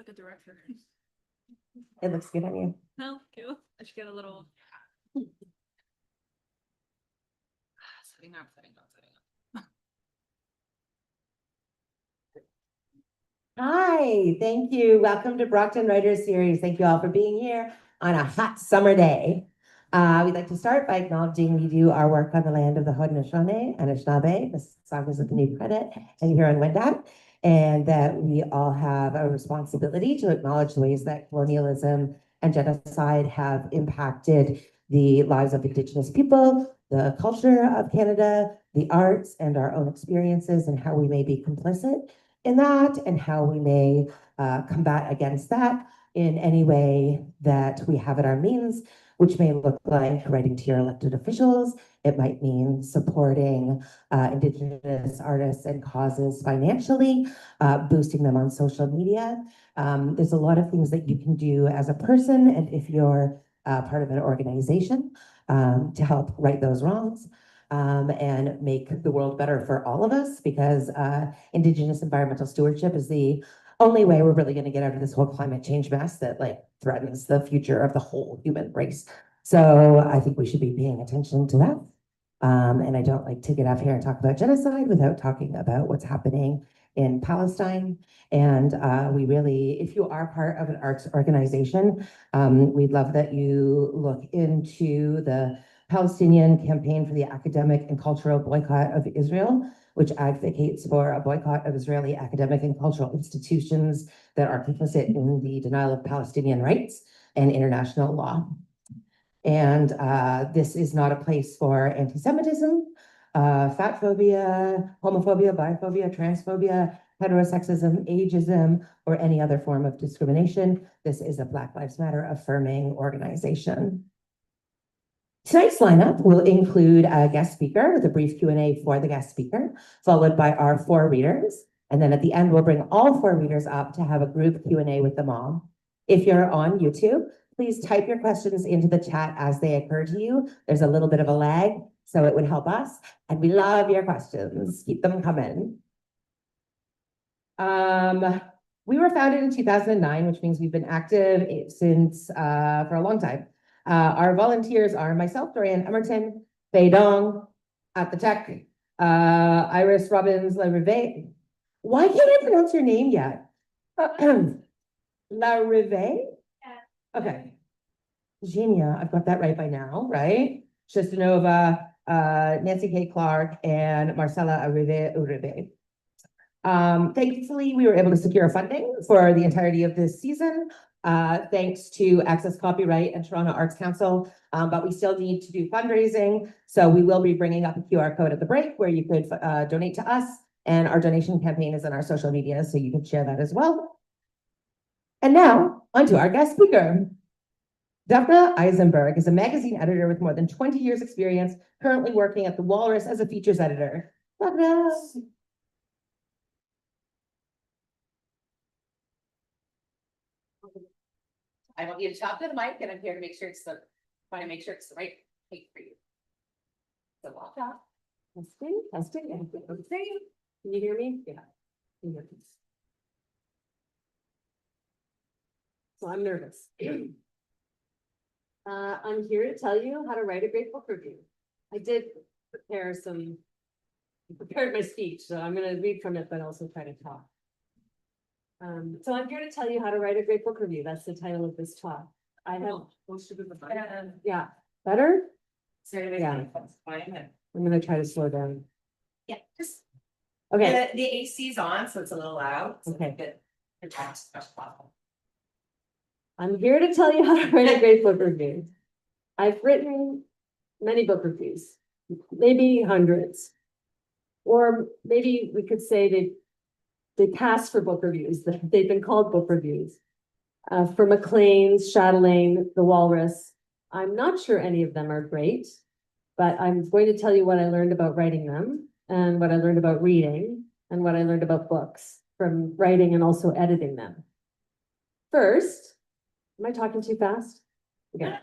like a director. It looks good on you. Thank you. I should get a little. Setting up. Hi, thank you. Welcome to Brockton Writers Series. Thank you all for being here on a hot summer day. We'd like to start by acknowledging we do our work on the land of the Haudenosaunee and Anishinaabe, the Sagas of the New Credit, and here on Wendat, and that we all have a responsibility to acknowledge the ways that colonialism and genocide have impacted the lives of Indigenous people, the culture of Canada, the arts, and our own experiences, and how we may be complicit in that, and how we may combat against that in any way that we have at our means, which may look like writing to your elected officials. It might mean supporting Indigenous artists and causes financially, boosting them on social media. There's a lot of things that you can do as a person, and if you're part of an organization, to help right those wrongs. And make the world better for all of us, because Indigenous environmental stewardship is the only way we're really going to get out of this whole climate change mess that threatens the future of the whole human race. So I think we should be paying attention to that. And I don't like to get up here and talk about genocide without talking about what's happening in Palestine. And we really, if you are part of an arts organization, we'd love that you look into the Palestinian Campaign for the Academic and Cultural Boycott of Israel, which advocates for a boycott of Israeli academic and cultural institutions that are complicit in the denial of Palestinian rights and international law. And this is not a place for anti-Semitism, fat phobia, homophobia, biphobia, transphobia, heterosexism, ageism, or any other form of discrimination. This is a Black Lives Matter affirming organization. Tonight's lineup will include a guest speaker with a brief Q&A for the guest speaker, followed by our 4 readers. And then at the end, we'll bring all 4 readers up to have a group Q&A with them all. If you're on YouTube, please type your questions into the chat as they occur to you. There's a little bit of a lag, so it would help us. And we love your questions. Keep them coming. We were founded in 2009, which means we've been active since for a long time. Our volunteers are myself, Dorian Emerton, Faye Dong at the tech, Iris Robbins LaRive. Why can't I pronounce your name yet? LaRive? Yeah. Okay. Genia, I've got that right by now, right? Shistanova, Nancy K. Clark, and Marcella Uribe. Thankfully, we were able to secure funding for the entirety of this season, thanks to Access Copyright and Toronto Arts Council, but we still need to do fundraising. So we will be bringing up a QR code at the break where you could donate to us, and our donation campaign is on our social media, so you can share that as well. And now, on to our guest speaker. Daphne Eisenberg is a magazine editor with more than 20 years experience, currently working at The Walrus as a features editor. Daphne. I want you to talk to the mic, and I'm here to make sure it's the right height for you. So walk up. Testing. Can you hear me? Yeah. So I'm nervous. I'm here to tell you how to write a great book review. I did prepared my speech, so I'm going to read from it, but also try to talk. So I'm here to tell you how to write a great book review. That's the title of this talk. I have yeah, better. Yeah. I'm going to try to slow down. Yeah, just okay. The AC's on, so it's a little loud. So okay. Possible. I'm here to tell you how to write a great book review. I've written many book reviews, maybe hundreds, or maybe we could say they pass for book reviews. They've been called book reviews. For Maclean's, Chatelaine, The Walrus. I'm not sure any of them are great, but I'm going to tell you what I learned about writing them, and what I learned about reading, and what I learned about books from writing and also editing them. First, am I talking too fast? Okay.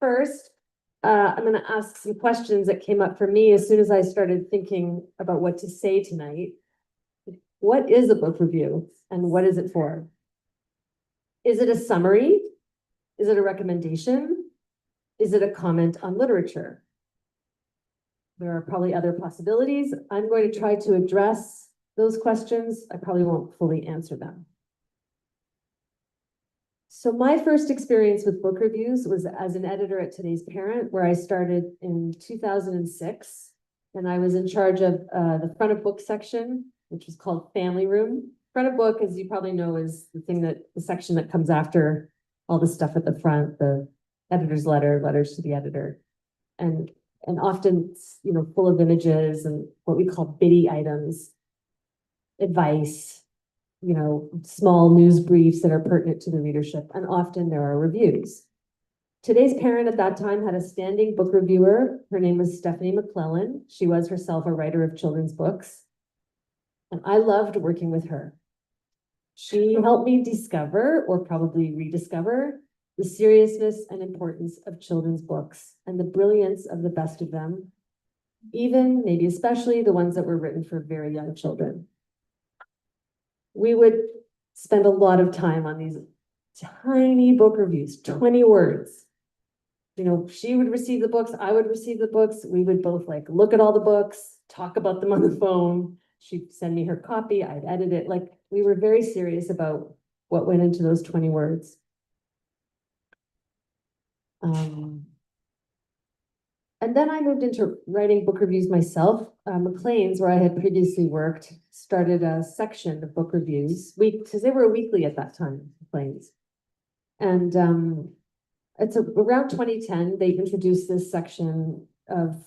First, I'm going to ask some questions that came up for me as soon as I started thinking about what to say tonight. What is a book review, and what is it for? Is it a summary? Is it a recommendation? Is it a comment on literature? There are probably other possibilities. I'm going to try to address those questions. I probably won't fully answer them. So my first experience with book reviews was as an editor at Today's Parent, where I started in 2006. And I was in charge of the front of book section, which was called Family Room. Front of book, as you probably know, is the section that comes after all the stuff at the front, the editor's letter, letters to the editor. And often, you know, full of images and what we call biddy items, advice, you know, small news briefs that are pertinent to the readership, and often there are reviews. Today's Parent at that time had a standing book reviewer. Her name was Stephanie McClellan. She was herself a writer of children's books. And I loved working with her. She helped me discover, or probably rediscover, the seriousness and importance of children's books and the brilliance of the best of them, even maybe especially the ones that were written for very young children. We would spend a lot of time on these tiny book reviews, 20 words. You know, she would receive the books, I would receive the books. We would both like look at all the books, talk about them on the phone. She'd send me her copy, I'd edit it. Like, we were very serious about what went into those 20 words. And then I moved into writing book reviews myself. Maclean's, where I had previously worked, started a section of book reviews, because they were weekly at that time, Maclean's. And it's around 2010, they introduced this section of,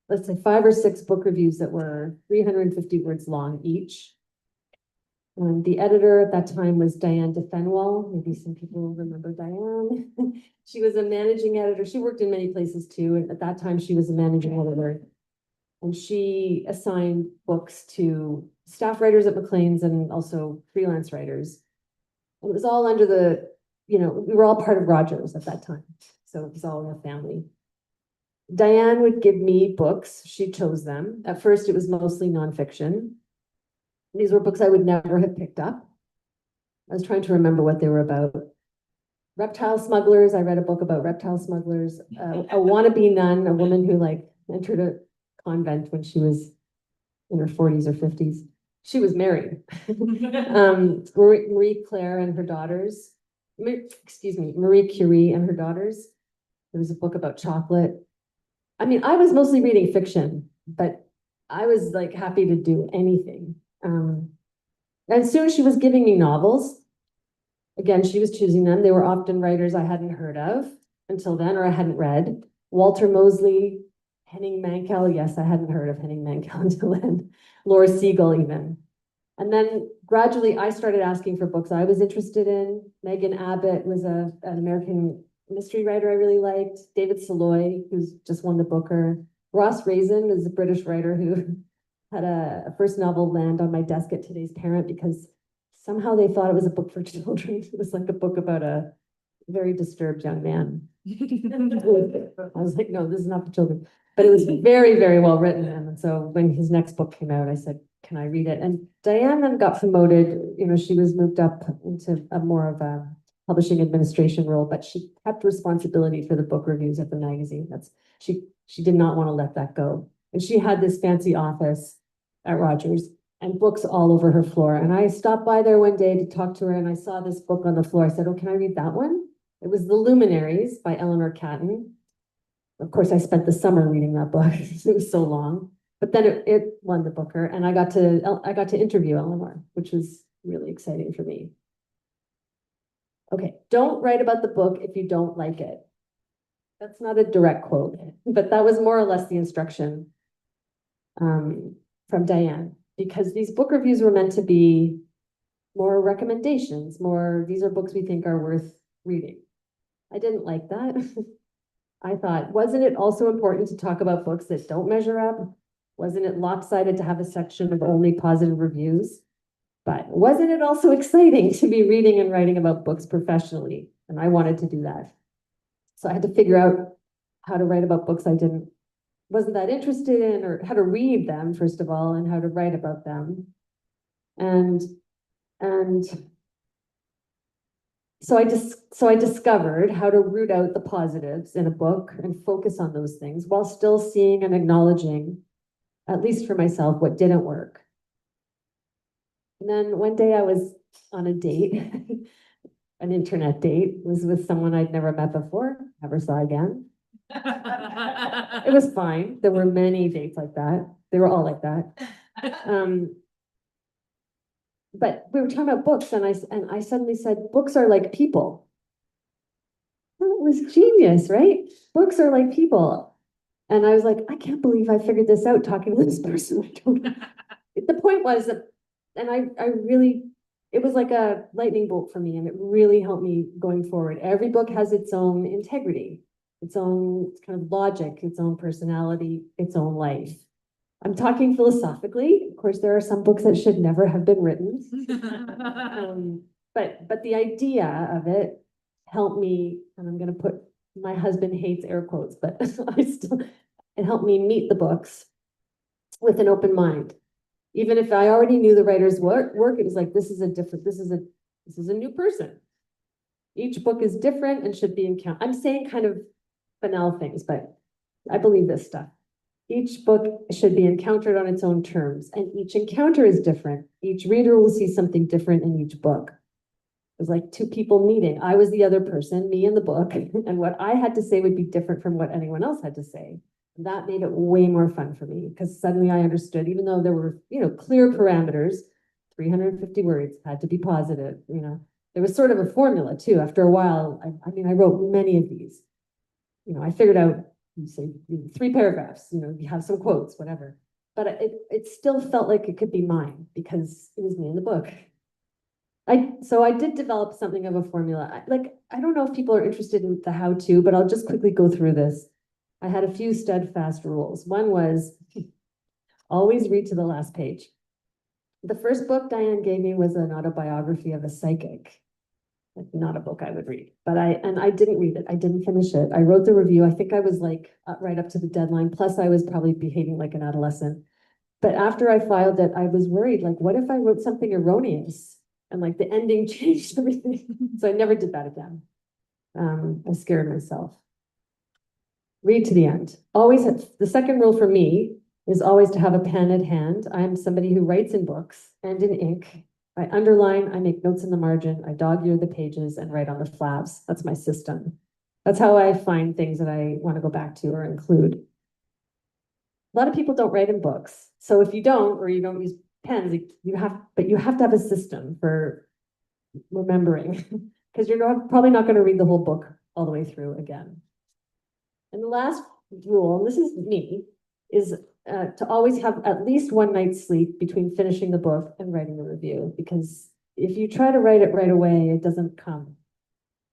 let's say 5 or 6 book reviews that were 350 words long each. And the editor at that time was Diane DeFenwell. Maybe some people remember Diane. She was a managing editor. She worked in many places too. And at that time, she was a managing editor. And she assigned books to staff writers at Maclean's and also freelance writers. And it was all under the, you know, we were all part of Rogers at that time. So it was all in the family. Diane would give me books. She chose them. At first, it was mostly nonfiction. These were books I would never have picked up. I was trying to remember what they were about. Reptile smugglers. I read a book about reptile smugglers. A wannabe nun, a woman who like entered a convent when she was in her 40s or 50s. She was married. Marie Claire and her daughters. Marie Curie and her daughters. There was a book about chocolate. I mean, I was mostly reading fiction, but I was like happy to do anything. And soon she was giving me novels. Again, she was choosing them. They were often writers I hadn't heard of until then, or I hadn't read. Walter Mosley, Henning Mankell. Yes, I hadn't heard of Henning Mankell until then. Laura Siegel even. And then gradually I started asking for books I was interested in. Megan Abbott was an American mystery writer I really liked. David Saloy, who's just won the Booker. Ross Raisin is a British writer who had a first novel land on my desk at Today's Parent because somehow they thought it was a book for children. It was like a book about a very disturbed young man. I was like, no, this is not for children. But it was very, very well written. And so when his next book came out, I said, can I read it? And Diane then got promoted. You know, she was moved up into a more of a publishing administration role, but she kept responsibility for the book reviews at the magazine. She did not want to let that go. And she had this fancy office at Rogers and books all over her floor. And I stopped by there one day to talk to her and I saw this book on the floor. I said, oh, can I read that one? It was The Luminaries by Eleanor Catton. Of course, I spent the summer reading that book. It was so long. But then it won the Booker and I got to interview Eleanor, which was really exciting for me. Okay, don't write about the book if you don't like it. That's not a direct quote, but that was more or less the instruction from Diane, because these book reviews were meant to be more recommendations, these are books we think are worth reading. I didn't like that. I thought, wasn't it also important to talk about books that don't measure up? Wasn't it lopsided to have a section of only positive reviews? But wasn't it also exciting to be reading and writing about books professionally? And I wanted to do that. So I had to figure out how to write about books I wasn't that interested in, or how to read them, first of all, and how to write about them. And So I discovered how to root out the positives in a book and focus on those things while still seeing and acknowledging, at least for myself, what didn't work. And then one day I was on a date, an internet date, was with someone I'd never met before, never saw again. It was fine. There were many dates like that. They were all like that. But we were talking about books, and I suddenly said, books are like people. Well, it was genius, right? Books are like people. And I was like, I can't believe I figured this out talking to this person. I don't know. The point was that, and I really, it was like a lightning bolt for me, and it really helped me going forward. Every book has its own integrity, its own kind of logic, its own personality, its own life. I'm talking philosophically. Of course, there are some books that should never have been written. But the idea of it helped me, and I'm going to put, my husband hates air quotes, but it helped me meet the books with an open mind. Even if I already knew the writer's work, it was like, this is a new person. Each book is different and should be encountered. I'm saying kind of banal things, but I believe this stuff. Each book should be encountered on its own terms, and each encounter is different. Each reader will see something different in each book. It was like two people meeting. I was the other person, me in the book, and what I had to say would be different from what anyone else had to say. That made it way more fun for me, because suddenly I understood, even though there were, clear parameters, 350 words had to be positive, there was sort of a formula too. After a while, I wrote many of these. I figured out, you say 3 paragraphs, you have some quotes, whatever. But it still felt like it could be mine because it was me in the book. So I did develop something of a formula. I don't know if people are interested in the how-to, but I'll just quickly go through this. I had a few steadfast rules. One was always read to the last page. The first book Diane gave me was an autobiography of a psychic. Not a book I would read, but I didn't read it. I didn't finish it. I wrote the review. I think I was right up to the deadline. Plus I was probably behaving like an adolescent. But after I filed it, I was worried, what if I wrote something erroneous and the ending changed everything? So I never did that again. I scared myself. Read to the end. Always, the second rule for me is always to have a pen at hand. I'm somebody who writes in books and in ink. I underline, I make notes in the margin, I dog-ear the pages and write on the flaps. That's my system. That's how I find things that I want to go back to or include. A lot of people don't write in books. So if you don't, or you don't use pens, you have to have a system for remembering, because you're probably not going to read the whole book all the way through again. And the last rule, and this is me, is to always have at least one night's sleep between finishing the book and writing a review, because if you try to write it right away, it doesn't come.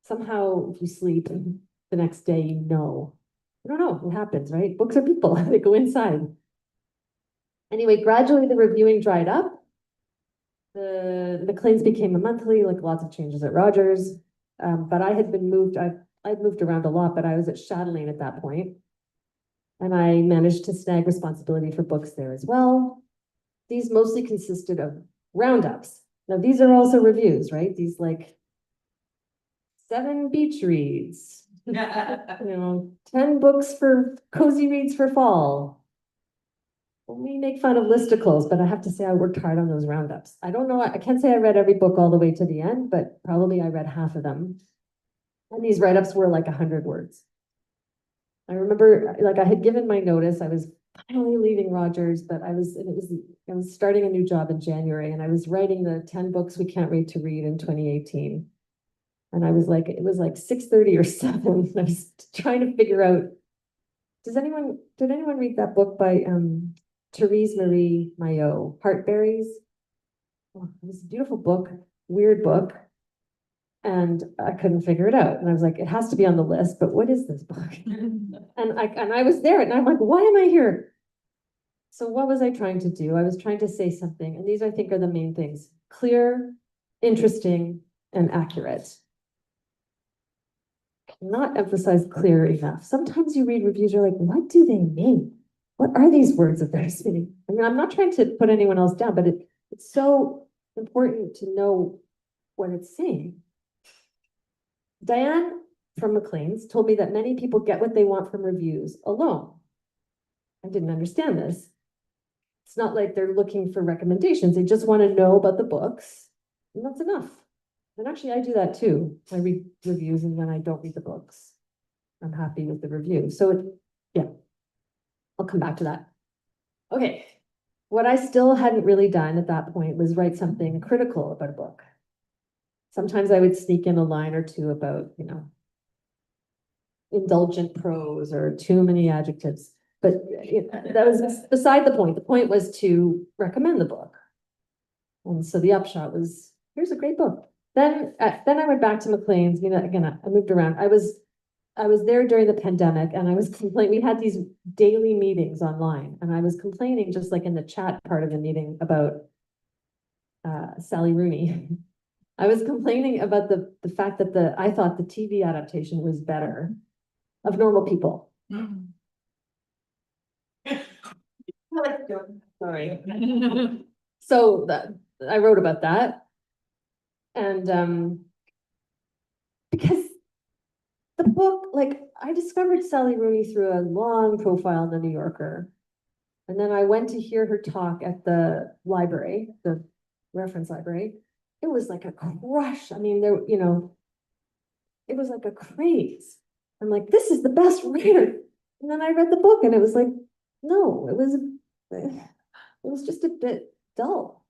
Somehow, if you sleep the next day, I don't know, it happens, right? Books are people, they go inside. Anyway, gradually the reviewing dried up. The McLean's became a monthly, lots of changes at Rogers. But I had been moved, I'd moved around a lot, but I was at Chatelaine at that point. And I managed to snag responsibility for books there as well. These mostly consisted of roundups. Now, these are also reviews, right? These 7 beach reads, 10 books for cozy reads for fall. We make fun of listicles, but I have to say I worked hard on those roundups. I don't know, I can't say I read every book all the way to the end, but probably I read half of them. And these write-ups were 100 words. I remember, I had given my notice. I was finally leaving Rogers, but I was starting a new job in January, and I was writing the 10 books we can't wait to read in 2018. And I was it was 6:30 or 7. I was trying to figure out, did anyone read that book by Therese Marie Maillot, Heartberries? Oh, it was a beautiful book, weird book. And I couldn't figure it out. And I was like, it has to be on the list, but what is this book? and I was there, and I'm like, why am I here? So what was I trying to do? I was trying to say something, and these I think are the main things: clear, interesting, and accurate. Cannot emphasize clear enough. Sometimes you read reviews, you're like, what do they mean? What are these words that they're saying? I mean, I'm not trying to put anyone else down, but it's so important to know what it's saying. Diane from McLean's told me that many people get what they want from reviews alone. I didn't understand this. It's not like they're looking for recommendations. They just want to know about the books, and that's enough. And actually, I do that too. I read reviews, and then I don't read the books. I'm happy with the review. So, yeah, I'll come back to that. Okay, what I still hadn't really done at that point was write something critical about a book. Sometimes I would sneak in a line or two about, indulgent prose or too many adjectives. But that was beside the point. The point was to recommend the book. And so the upshot was, here's a great book. Then I went back to McLean's. Again, I moved around. I was there during the pandemic, and I was complaining. We had these daily meetings online, and I was complaining, just like in the chat part of the meeting, about Sally Rooney. I was complaining about the fact that I thought the TV adaptation was better of Normal People. Sorry. So I wrote about that. And because the book, like, I discovered Sally Rooney through a long profile in the New Yorker. And then I went to hear her talk at the library, the reference library. It was like a crush. I mean, it was like a craze. I'm like, this is the best writer. And then I read the book, and it was like, no, it was just a bit dull.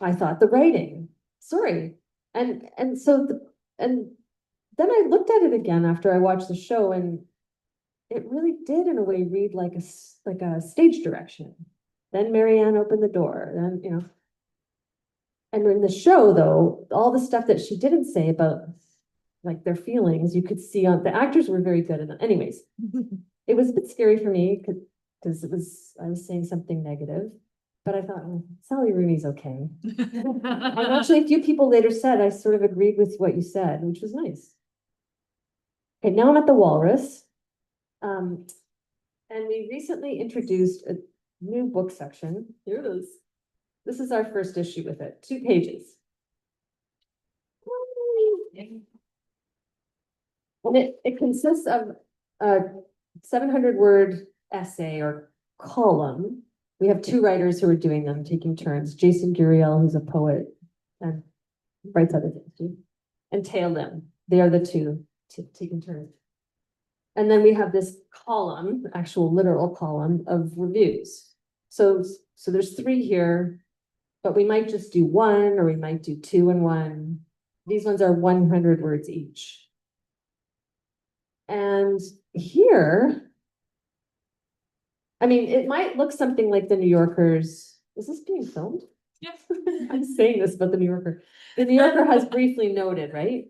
I thought the writing, sorry. And then I looked at it again after I watched the show, and it really did in a way read like a stage direction. Then Marianne opened the door, then, and in the show, though, all the stuff that she didn't say about like their feelings, you could see on the actors were very good. And anyways, it was a bit scary for me because I was saying something negative, but I thought, Sally Rooney's okay. And actually, a few people later said I sort of agreed with what you said, which was nice. Okay, now I'm at the Walrus. And we recently introduced a new book section. Here it is. This is our first issue with it, 2 pages. And it consists of a 700-word essay or column. We have 2 writers who are doing them, taking turns. Jason Guriel, who's a poet and writes other things too, and Tail Lim. They are the 2 taking turns. And then we have this column, actual literal column of reviews. So there's 3 here, but we might just do 1, or we might do 2 and 1. These ones are 100 words each. And here, I mean, it might look something like the New Yorker's. Is this being filmed? Yes. I'm saying this about the New Yorker. The New Yorker has briefly noted, right?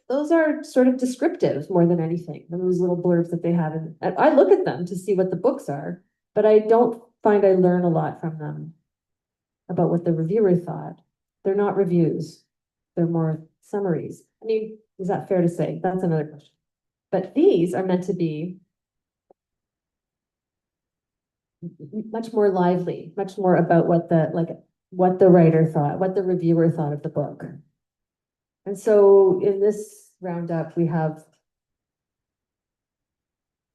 Those are sort of descriptive more than anything. Those little blurbs that they have. And I look at them to see what the books are, but I don't find I learn a lot from them about what the reviewer thought. They're not reviews. They're more summaries. I mean, is that fair to say? That's another question. But these are meant to be much more lively, much more about what the writer thought, what the reviewer thought of the book. And so in this roundup, we have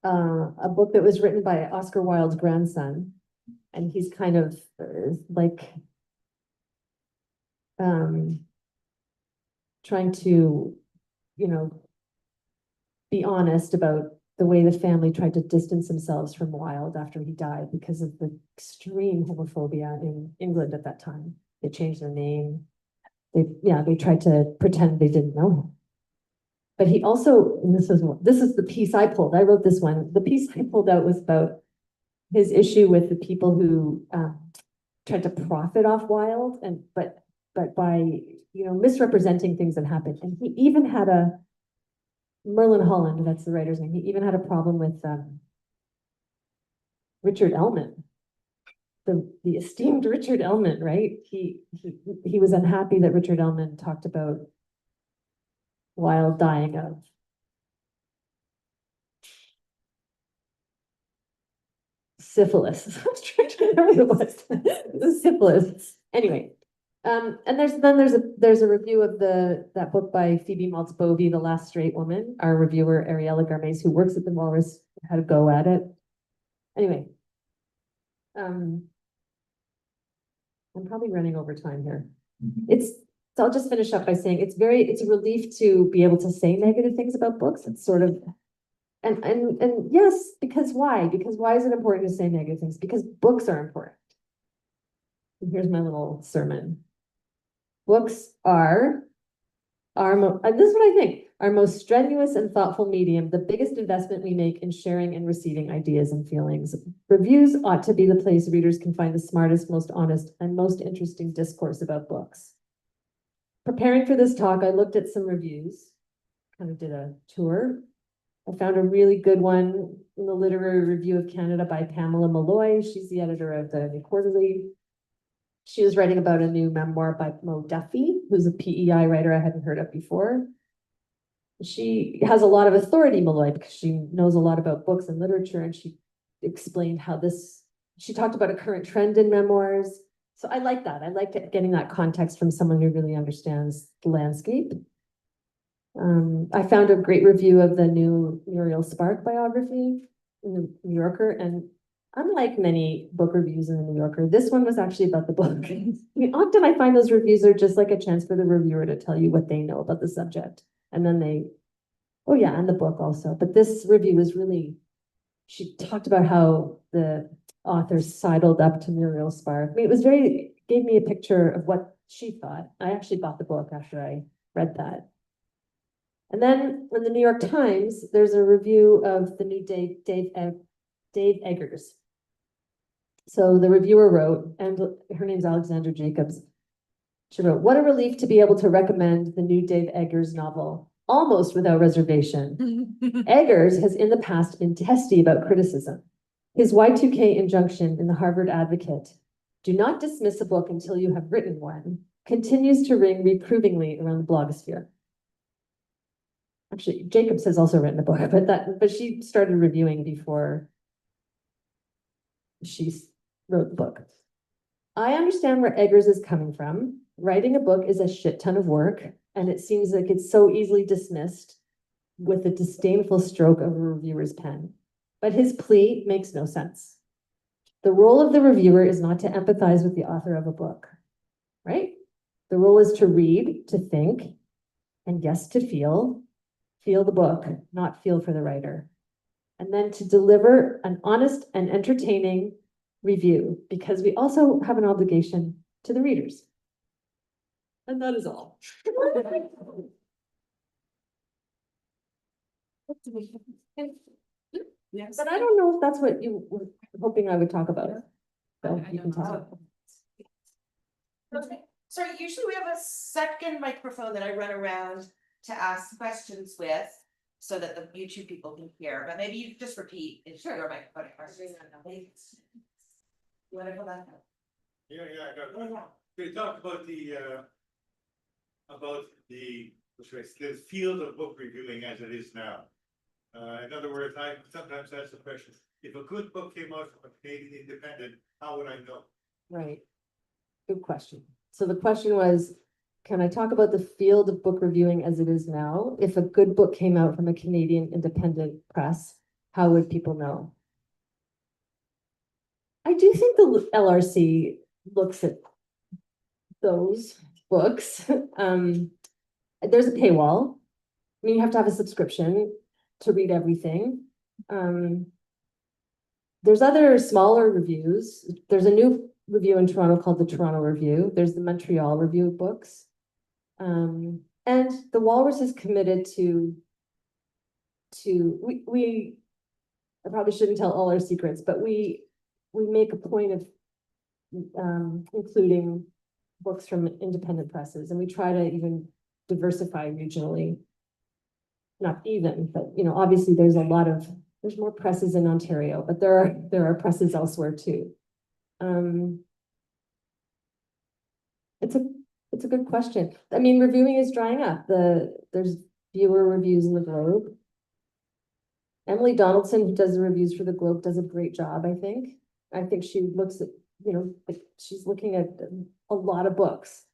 a book that was written by Oscar Wilde's grandson, and he's kind of trying to, be honest about the way the family tried to distance themselves from Wilde after he died because of the extreme homophobia in England at that time. They changed their name. They tried to pretend they didn't know him. But he also, and this is the piece I pulled. I wrote this one. The piece I pulled out was about his issue with the people who tried to profit off Wilde, but by misrepresenting things that happened. And he even had Merlin Holland, that's the writer's name. He even had a problem with Richard Ellman, the esteemed Richard Ellman, right? He was unhappy that Richard Ellman talked about Wilde dying of syphilis. I was trying to remember what it was. It was syphilis. Anyway, And there's a review of that book by Phoebe Maltz-Bovey, The Last Straight Woman. Our reviewer, Ariella Garmes, who works at the Walrus, had a go at it. Anyway. I'm probably running over time here. So I'll just finish up by saying it's a relief to be able to say negative things about books. It's sort of, and yes, because why? Because why is it important to say negative things? Because books are important. And here's my little sermon. Books are and this is what I think, our most strenuous and thoughtful medium, the biggest investment we make in sharing and receiving ideas and feelings. Reviews ought to be the place readers can find the smartest, most honest, and most interesting discourse about books. Preparing for this talk, I looked at some reviews, kind of did a tour. I found a really good one in the Literary Review of Canada by Pamela Malloy. She's the editor of the New Quarterly. She was writing about a new memoir by Mo Duffy, who's a PEI writer I hadn't heard of before. She has a lot of authority, Malloy, because she knows a lot about books and literature, and she explained how she talked about a current trend in memoirs. So I like that. I like getting that context from someone who really understands the landscape. I found a great review of the new Muriel Spark biography in the New Yorker, and unlike many book reviews in the New Yorker, this one was actually about the book. I mean, often I find those reviews are just like a chance for the reviewer to tell you what they know about the subject. And then oh yeah, and the book also. But this review was really, she talked about how the author sidled up to Muriel Spark. I mean, gave me a picture of what she thought. I actually bought the book after I read that. And then in the New York Times, there's a review of the new Dave Eggers. So the reviewer wrote, and her name's Alexandra Jacobs. She wrote, "What a relief to be able to recommend the new Dave Eggers novel, almost without reservation. Eggers has in the past been testy about criticism. His Y2K injunction in the Harvard Advocate, do not dismiss a book until you have written one, continues to ring reprovingly around the blogosphere." Actually, Jacobs has also written a book, but she started reviewing before she wrote the book. "I understand where Eggers is coming from. Writing a book is a shit ton of work, and it seems like it's so easily dismissed with a disdainful stroke of a reviewer's pen. But his plea makes no sense. The role of the reviewer is not to empathize with the author of a book, right? The role is to read, to think, and yes, to feel the book, not feel for the writer. And then to deliver an honest and entertaining review, because we also have an obligation to the readers." And that is all. Yes. But I don't know if that's what you were hoping I would talk about. So I you can don't talk. know. Okay, so usually we have a second microphone that I run around to ask questions with, so that the YouTube people can hear, but maybe you just repeat into your microphone questions. You wanna go back? Yeah, I got one. We talked about the field of book reviewing as it is now. In other words, I sometimes ask the question, if a good book came out from a Canadian independent, how would I know? Right. Good question. So the question was, can I talk about the field of book reviewing as it is now? If a good book came out from a Canadian independent press, how would people know? I do think the LRC looks at those books. There's a paywall. I mean, you have to have a subscription to read everything. There's other smaller reviews. There's a new review in Toronto called the Toronto Review. There's the Montreal Review of Books. And the Walrus is committed to I probably shouldn't tell all our secrets, but we make a point of including books from independent presses, and we try to even diversify regionally. Not even, but obviously there's more presses in Ontario, but there are presses elsewhere too. It's a good question. I mean, reviewing is drying up. There's fewer reviews in the Globe. Emily Donaldson, who does the reviews for the Globe, does a great job, I think. I think she looks at, she's looking at a lot of books.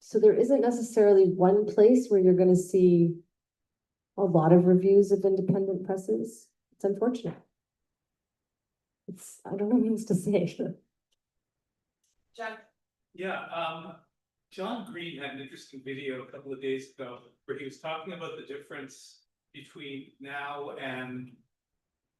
So there isn't necessarily one place where you're gonna see a lot of reviews of independent presses. It's unfortunate. I don't know what else to say. John, Yeah, John Green had an interesting video a couple of days ago where he was talking about the difference between now and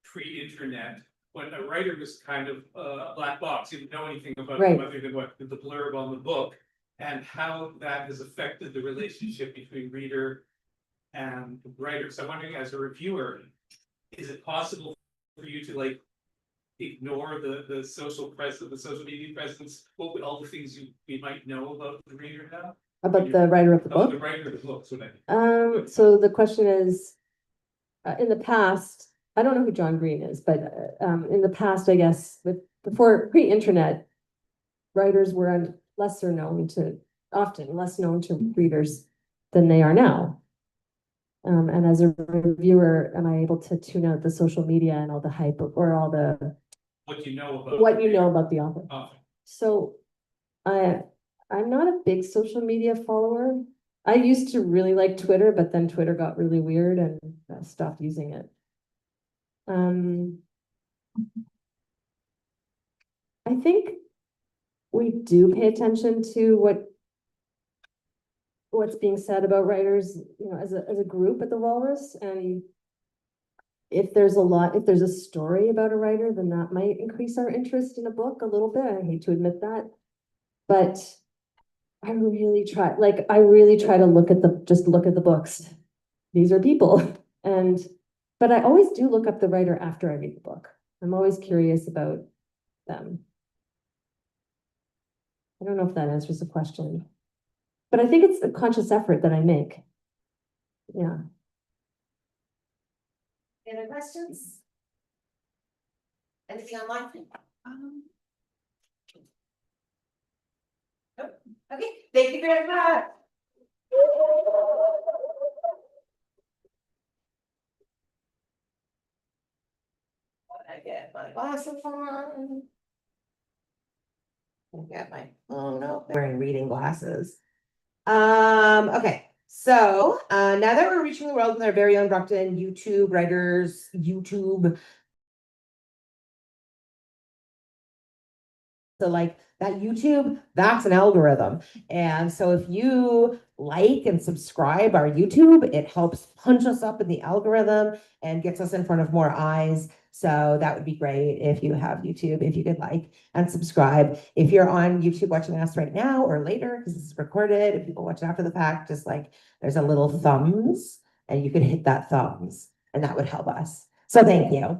pre-internet, when a writer was kind of a black box, he didn't know anything about Right. them other than what the blurb on the book, and how that has affected the relationship between reader and writer. So I'm wondering, as a reviewer, is it possible for you to like ignore the social presence, the social media presence, what would all the things we might know about the reader now? About the writer of the Oh, the book. writer of the book, so that. So the question is, in the past, I don't know who John Green is, but in the past, I guess, before pre-internet, writers were less known to readers than they are now. And as a reviewer, am I able to tune out the social media and all the hype or all the What you know about. the author? Oh, So I'm not a big social media follower. I used to really like Twitter, but then Twitter got really weird and I stopped using it. I think we do pay attention to what's being said about writers, as a group at the Walrus, and if there's a story about a writer, then that might increase our interest in a book a little bit. I hate to admit that, but I really try to look at the books. These are people, but I always do look up the writer after I read the book. I'm always curious about them. I don't know if that answers the question, but I think it's a conscious effort that I make. Yeah. any other questions? Anything online? Nope. Okay, thank you very much. I get my glasses on. I got my, oh no, Wearing reading glasses. Okay, so now that we're reaching the world with our very own Brockton YouTube writers, YouTube. So like that YouTube, that's an algorithm. And so if you like and subscribe our YouTube, it helps punch us up in the algorithm and gets us in front of more eyes. So that would be great if you have YouTube, if you could like and subscribe. If you're on YouTube watching us right now or later, because it's recorded, if people watch it after the fact, just like there's a little thumbs and you could hit that thumbs and that would help us. So thank you.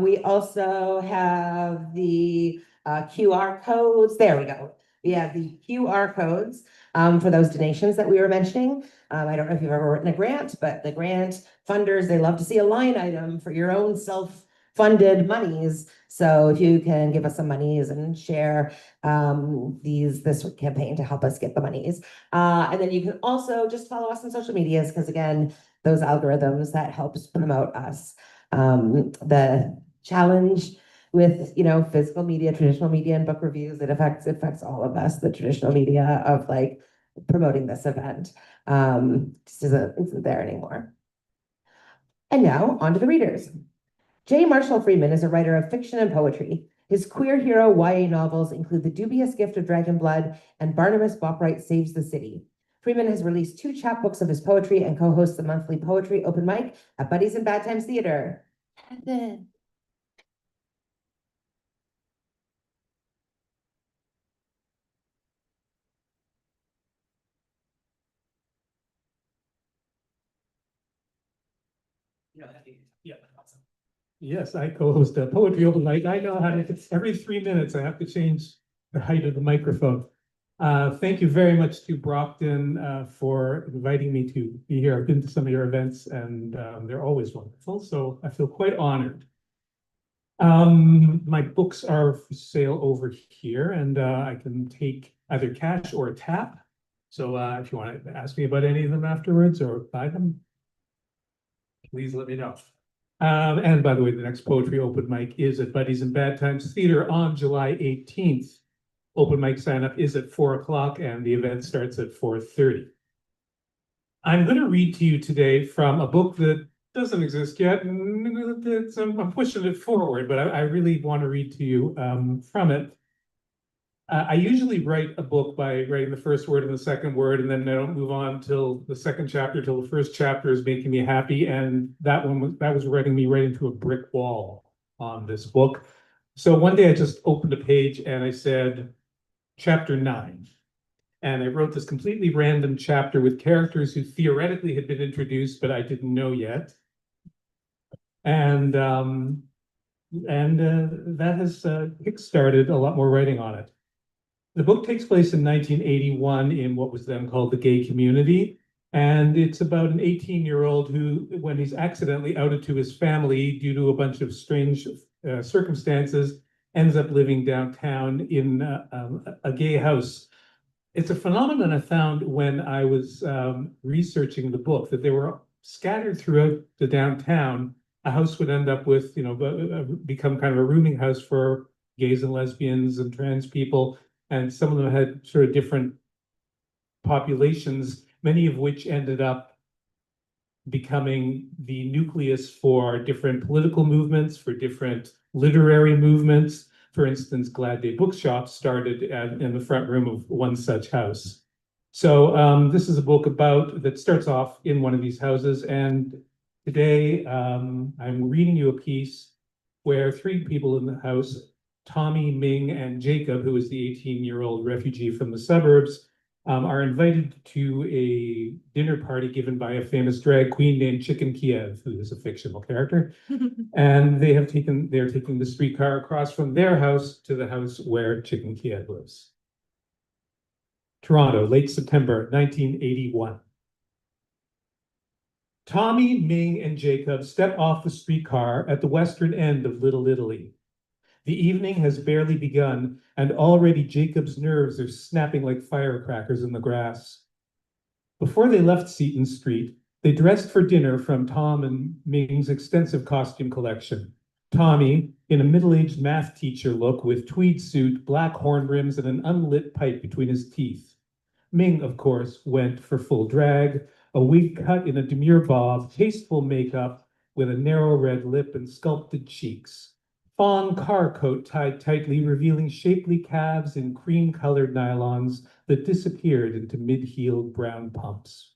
We also have the QR codes. There we go. We have the QR codes for those donations that we were mentioning. I don't know if you've ever written a grant, but the grant funders, they love to see a line item for your own self-funded monies. So if you can give us some monies and share this campaign to help us get the monies. And then you can also just follow us on social medias, because again, those algorithms that helps promote us. The challenge with physical media, traditional media, and book reviews, it affects all of us. The traditional media of like promoting this event just isn't there anymore. And now on to the readers. J. Marshall Freeman is a writer of fiction and poetry. His queer hero YA novels include The Dubious Gift of Dragon Blood and Barnabas Bockwright Saves the City. Freeman has released 2 chapbooks of his poetry and co-hosts the monthly poetry open mic at Buddies in Bad Times Theater. Heaven. Yeah. Yes, I co-host a poetry open mic. I know how to, it's every 3 minutes, I have to change the height of the microphone. Thank you very much to Brockton for inviting me to be here. I've been to some of your events and they're always wonderful, so I feel quite honored. My books are for sale over here and I can take either cash or a tap. So if you want to ask me about any of them afterwards or buy them, please let me know. And by the way, the next poetry open mic is at Buddies in Bad Times Theater on July 18th. open mic sign up is at 4 o'clock and the event starts at 4:30. I'm going to read to you today from a book that doesn't exist yet, and I'm pushing it forward, but I really want to read to you from it. I usually write a book by writing the first word and the second word, and then I don't move on till the second chapter, till the first chapter is making me happy. And that was writing me right into a brick wall on this book. So one day I just opened a page and I said, chapter 9. And I wrote this completely random chapter with characters who theoretically had been introduced, but I didn't know yet. And that has kickstarted a lot more writing on it. The book takes place in 1981 in what was then called the gay community. And it's about an 18-year-old who, when he's accidentally outed to his family due to a bunch of strange circumstances, ends up living downtown in a gay house. It's a phenomenon I found when I was researching the book, that they were scattered throughout the downtown. A house would end up with, become kind of a rooming house for gays and lesbians and trans people. And some of them had sort of different populations, many of which ended up becoming the nucleus for different political movements, for different literary movements. For instance, Glad Day Bookshop started in the front room of one such house. So this is a book that starts off in one of these houses. And today I'm reading you a piece where 3 people in the house, Tommy, Ming, and Jacob, who is the 18-year-old refugee from the suburbs, are invited to a dinner party given by a famous drag queen named Chicken Kiev, who is a fictional character. And they're taking the streetcar across from their house to the house where Chicken Kiev lives. Toronto, late September 1981. Tommy, Ming, and Jacob step off the streetcar at the western end of Little Italy. The evening has barely begun, and already Jacob's nerves are snapping like firecrackers in the grass. Before they left Seton Street, they dressed for dinner from Tom and Ming's extensive costume collection. Tommy, in a middle-aged math teacher look with tweed suit, black horn rims, and an unlit pipe between his teeth. Ming, of course, went for full drag, a wig cut in a demure bob, tasteful makeup with a narrow red lip and sculpted cheeks. Fawn car coat tied tightly, revealing shapely calves in cream-colored nylons that disappeared into mid-heeled brown pumps.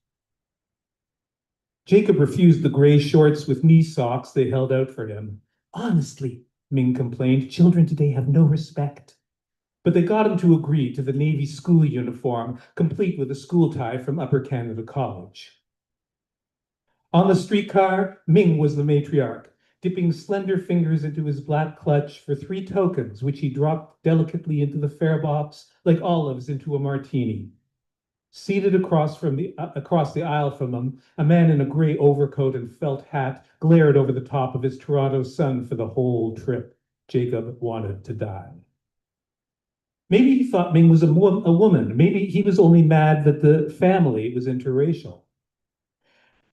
Jacob refused the gray shorts with knee socks they held out for him. Honestly, Ming complained, children today have no respect. But they got him to agree to the Navy school uniform, complete with a school tie from Upper Canada College. On the streetcar, Ming was the matriarch, dipping slender fingers into his black clutch for 3 tokens, which he dropped delicately into the fare box like olives into a martini. Seated across the aisle from him, a man in a gray overcoat and felt hat glared over the top of his Toronto sun for the whole trip. Jacob wanted to die. Maybe he thought Ming was a woman. Maybe he was only mad that the family was interracial.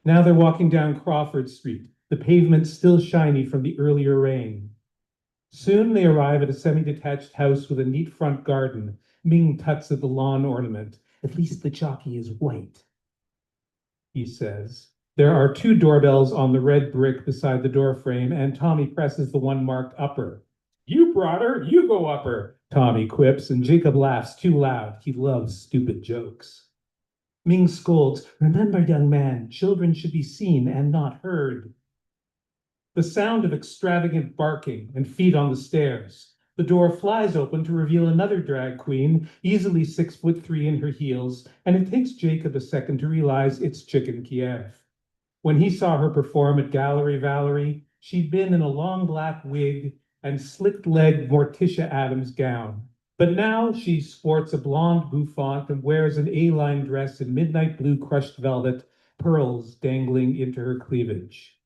Now they're walking down Crawford Street, the pavement still shiny from the earlier rain. Soon they arrive at a semi-detached house with a neat front garden. Ming tucks at the lawn ornament. At least the jockey is white, he says. There are 2 doorbells on the red brick beside the doorframe, and Tommy presses the one marked upper. You brought her, you go upper, Tommy quips, and Jacob laughs too loud. He loves stupid jokes. Ming scolds, remember, young man, children should be seen and not heard. The sound of extravagant barking and feet on the stairs. The door flies open to reveal another drag queen, easily 6'3" in her heels, and it takes Jacob a second to realize it's Chicken Kiev. When he saw her perform at Gallery Valerie, she'd been in a long black wig and slick-legged Morticia Adams gown. But now she sports a blonde bouffant and wears an A-line dress in midnight blue crushed velvet, pearls dangling into her cleavage.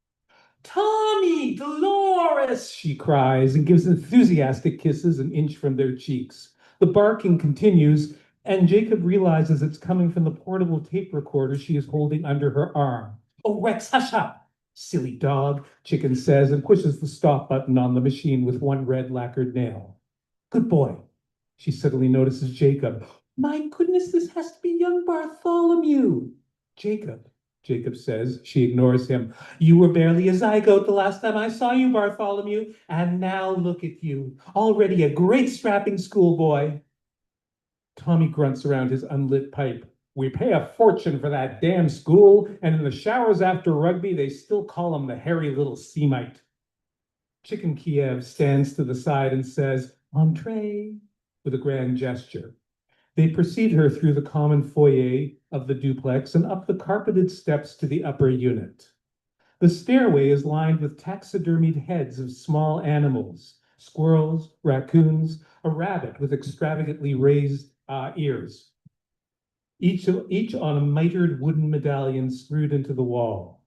Tommy, Dolores, she cries and gives enthusiastic kisses an inch from their cheeks. The barking continues, and Jacob realizes it's coming from the portable tape recorder she is holding under her arm. Oh, Rex, hush up, silly dog, Chicken says and pushes the stop button on the machine with one red lacquered nail. Good boy. She suddenly notices Jacob. My goodness, this has to be young Bartholomew. Jacob says. She ignores him. You were barely a zygote the last time I saw you, Bartholomew, and now look at you, already a great strapping schoolboy. Tommy grunts around his unlit pipe. We pay a fortune for that damn school, and in the showers after rugby, they still call him the hairy little Semite. Chicken Kiev stands to the side and says, Entree, with a grand gesture. They precede her through the common foyer of the duplex and up the carpeted steps to the upper unit. The stairway is lined with taxidermied heads of small animals, squirrels, raccoons, a rabbit with extravagantly raised ears, each on a mitered wooden medallion screwed into the wall.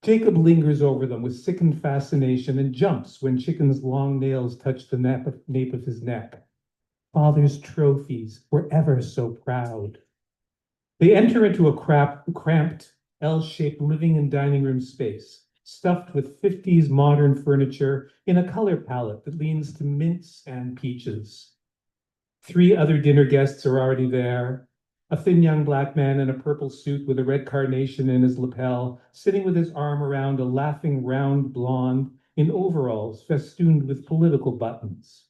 Jacob lingers over them with sickened fascination and jumps when Chicken's long nails touch the nape of his neck. Father's trophies were ever so proud. They enter into a cramped, L-shaped living and dining room space, stuffed with 50s modern furniture in a color palette that leans to mints and peaches. 3 other dinner guests are already there. A thin young black man in a purple suit with a red carnation in his lapel, sitting with his arm around a laughing round blonde in overalls festooned with political buttons.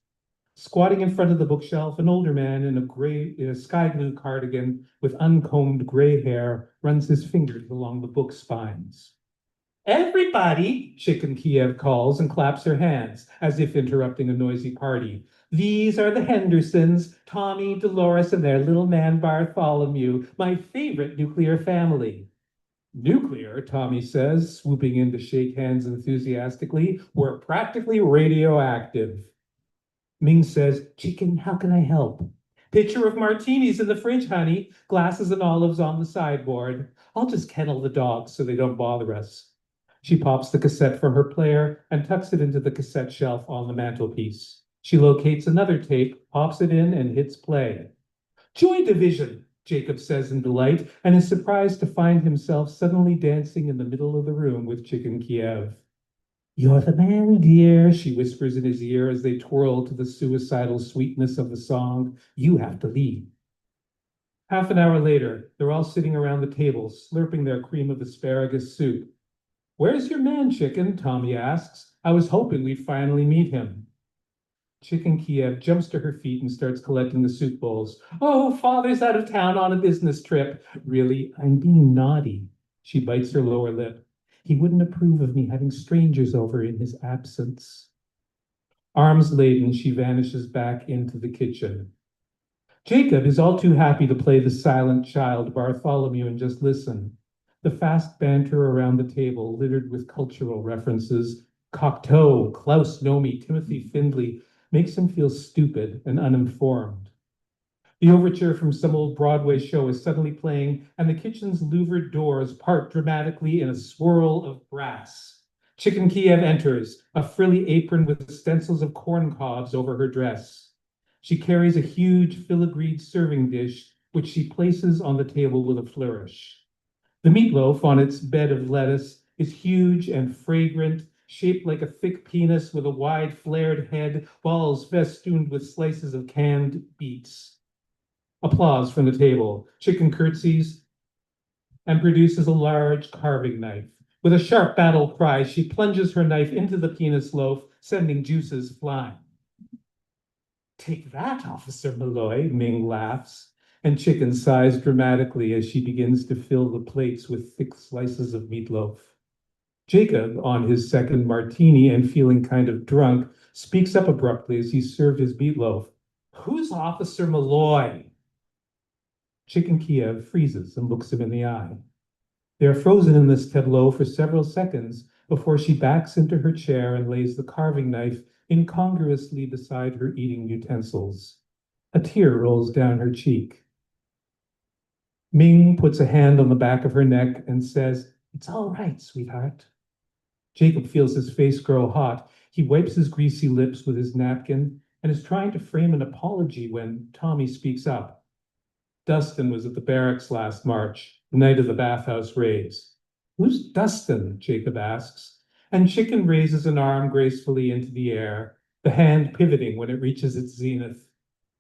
Squatting in front of the bookshelf, an older man in a sky blue cardigan with uncombed gray hair runs his fingers along the book spines. Everybody, Chicken Kiev calls and claps her hands, as if interrupting a noisy party. These are the Hendersons, Tommy, Dolores, and their little man Bartholomew, my favorite nuclear family. Nuclear, Tommy says, swooping in to shake hands enthusiastically. We're practically radioactive. Ming says, Chicken, how can I help? Pitcher of martinis in the fridge, honey. Glasses and olives on the sideboard. I'll just kennel the dogs so they don't bother us. She pops the cassette from her player and tucks it into the cassette shelf on the mantelpiece. She locates another tape, pops it in, and hits play. Joy Division, Jacob says in delight, and is surprised to find himself suddenly dancing in the middle of the room with Chicken Kiev. You're the man, dear, she whispers in his ear as they twirl to the suicidal sweetness of the song. You have to lead. Half an hour later, they're all sitting around the table, slurping their cream of asparagus soup. Where's your man, Chicken? Tommy asks. I was hoping we'd finally meet him. Chicken Kiev jumps to her feet and starts collecting the soup bowls. Oh, Father's out of town on a business trip. Really, I'm being naughty. She bites her lower lip. He wouldn't approve of me having strangers over in his absence. Arms laden, she vanishes back into the kitchen. Jacob is all too happy to play the silent child, Bartholomew, and just listen. The fast banter around the table, littered with cultural references, Cocteau, Klaus Nomi, Timothy Findlay, makes him feel stupid and uninformed. The overture from some old Broadway show is suddenly playing, and the kitchen's louvered doors part dramatically in a swirl of brass. Chicken Kiev enters, a frilly apron with stencils of corn cobs over her dress. She carries a huge filigreed serving dish, which she places on the table with a flourish. The meatloaf on its bed of lettuce is huge and fragrant, shaped like a thick penis with a wide flared head, balls festooned with slices of canned beets. Applause from the table. Chicken curtsies and produces a large carving knife. With a sharp battle cry, she plunges her knife into the penis loaf, sending juices flying. Take that, Officer Malloy, Ming laughs, and Chicken sighs dramatically as she begins to fill the plates with thick slices of meatloaf. Jacob, on his second martini and feeling kind of drunk, speaks up abruptly as he's served his meatloaf. Who's Officer Malloy? Chicken Kiev freezes and looks him in the eye. They are frozen in this tableau for several seconds before she backs into her chair and lays the carving knife incongruously beside her eating utensils. A tear rolls down her cheek. Ming puts a hand on the back of her neck and says, It's all right, sweetheart. Jacob feels his face grow hot. He wipes his greasy lips with his napkin and is trying to frame an apology when Tommy speaks up. Dustin was at the barracks last March, the night of the bathhouse raids. Who's Dustin? Jacob asks, and Chicken raises an arm gracefully into the air, the hand pivoting when it reaches its zenith.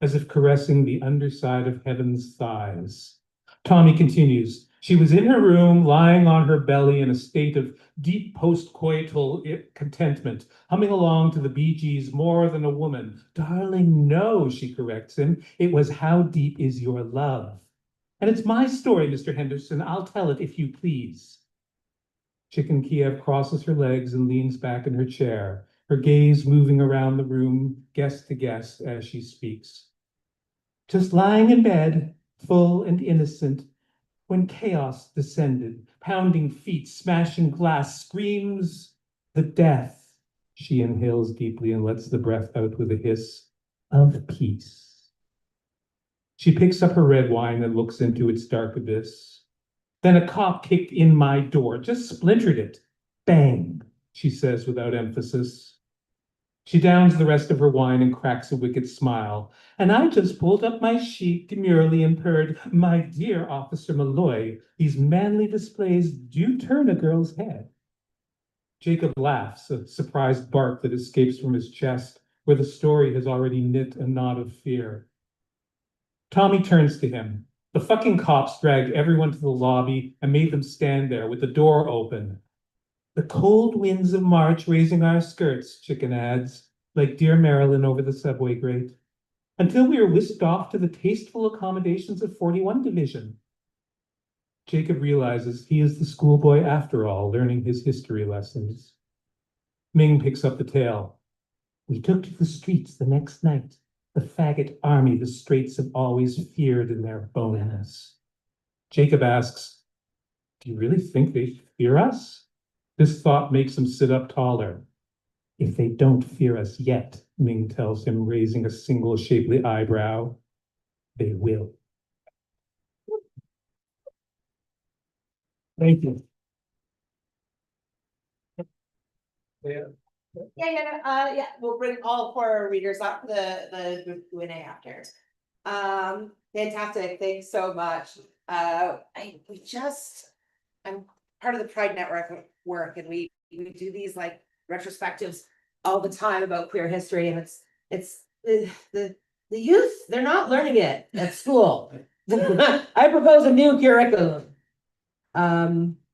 as if caressing the underside of heaven's thighs. Tommy continues, she was in her room, lying on her belly in a state of deep post-coital contentment, humming along to the Bee Gees' More Than a Woman. Darling, no, she corrects him. It was How Deep Is Your Love? And it's my story, Mr. Henderson. I'll tell it if you please. Chicken Kiev crosses her legs and leans back in her chair, her gaze moving around the room, guest to guest, as she speaks. Just lying in bed, full and innocent, when chaos descended, pounding feet, smashing glass, screams the death. She inhales deeply and lets the breath out with a hiss of peace. She picks up her red wine and looks into its dark abyss. Then a cop kicked in my door, just splintered it. Bang, she says without emphasis. She downs the rest of her wine and cracks a wicked smile. And I just pulled up my sheet demurely and purred, my dear Officer Malloy, these manly displays do turn a girl's head. Jacob laughs, a surprised bark that escapes from his chest, where the story has already knit a knot of fear. Tommy turns to him. The fucking cops dragged everyone to the lobby and made them stand there with the door open. The cold winds of March raising our skirts, Chicken adds, like dear Marilyn over the subway grate, until we were whisked off to the tasteful accommodations of 41 Division. Jacob realizes he is the schoolboy after all, learning his history lessons. Ming picks up the tale. We took to the streets the next night, the faggot army the Straits have always feared in their bones. Jacob asks, do you really think they fear us? This thought makes him sit up taller. If they don't fear us yet, Ming tells him, raising a single shapely eyebrow, they will. Thank you. Yeah, we'll bring all four readers up the Q&A after. Fantastic, thanks so much. I'm part of the Pride Network work, and we do these like retrospectives all the time about queer history, and it's the youth, they're not learning it at school. I propose a new curriculum.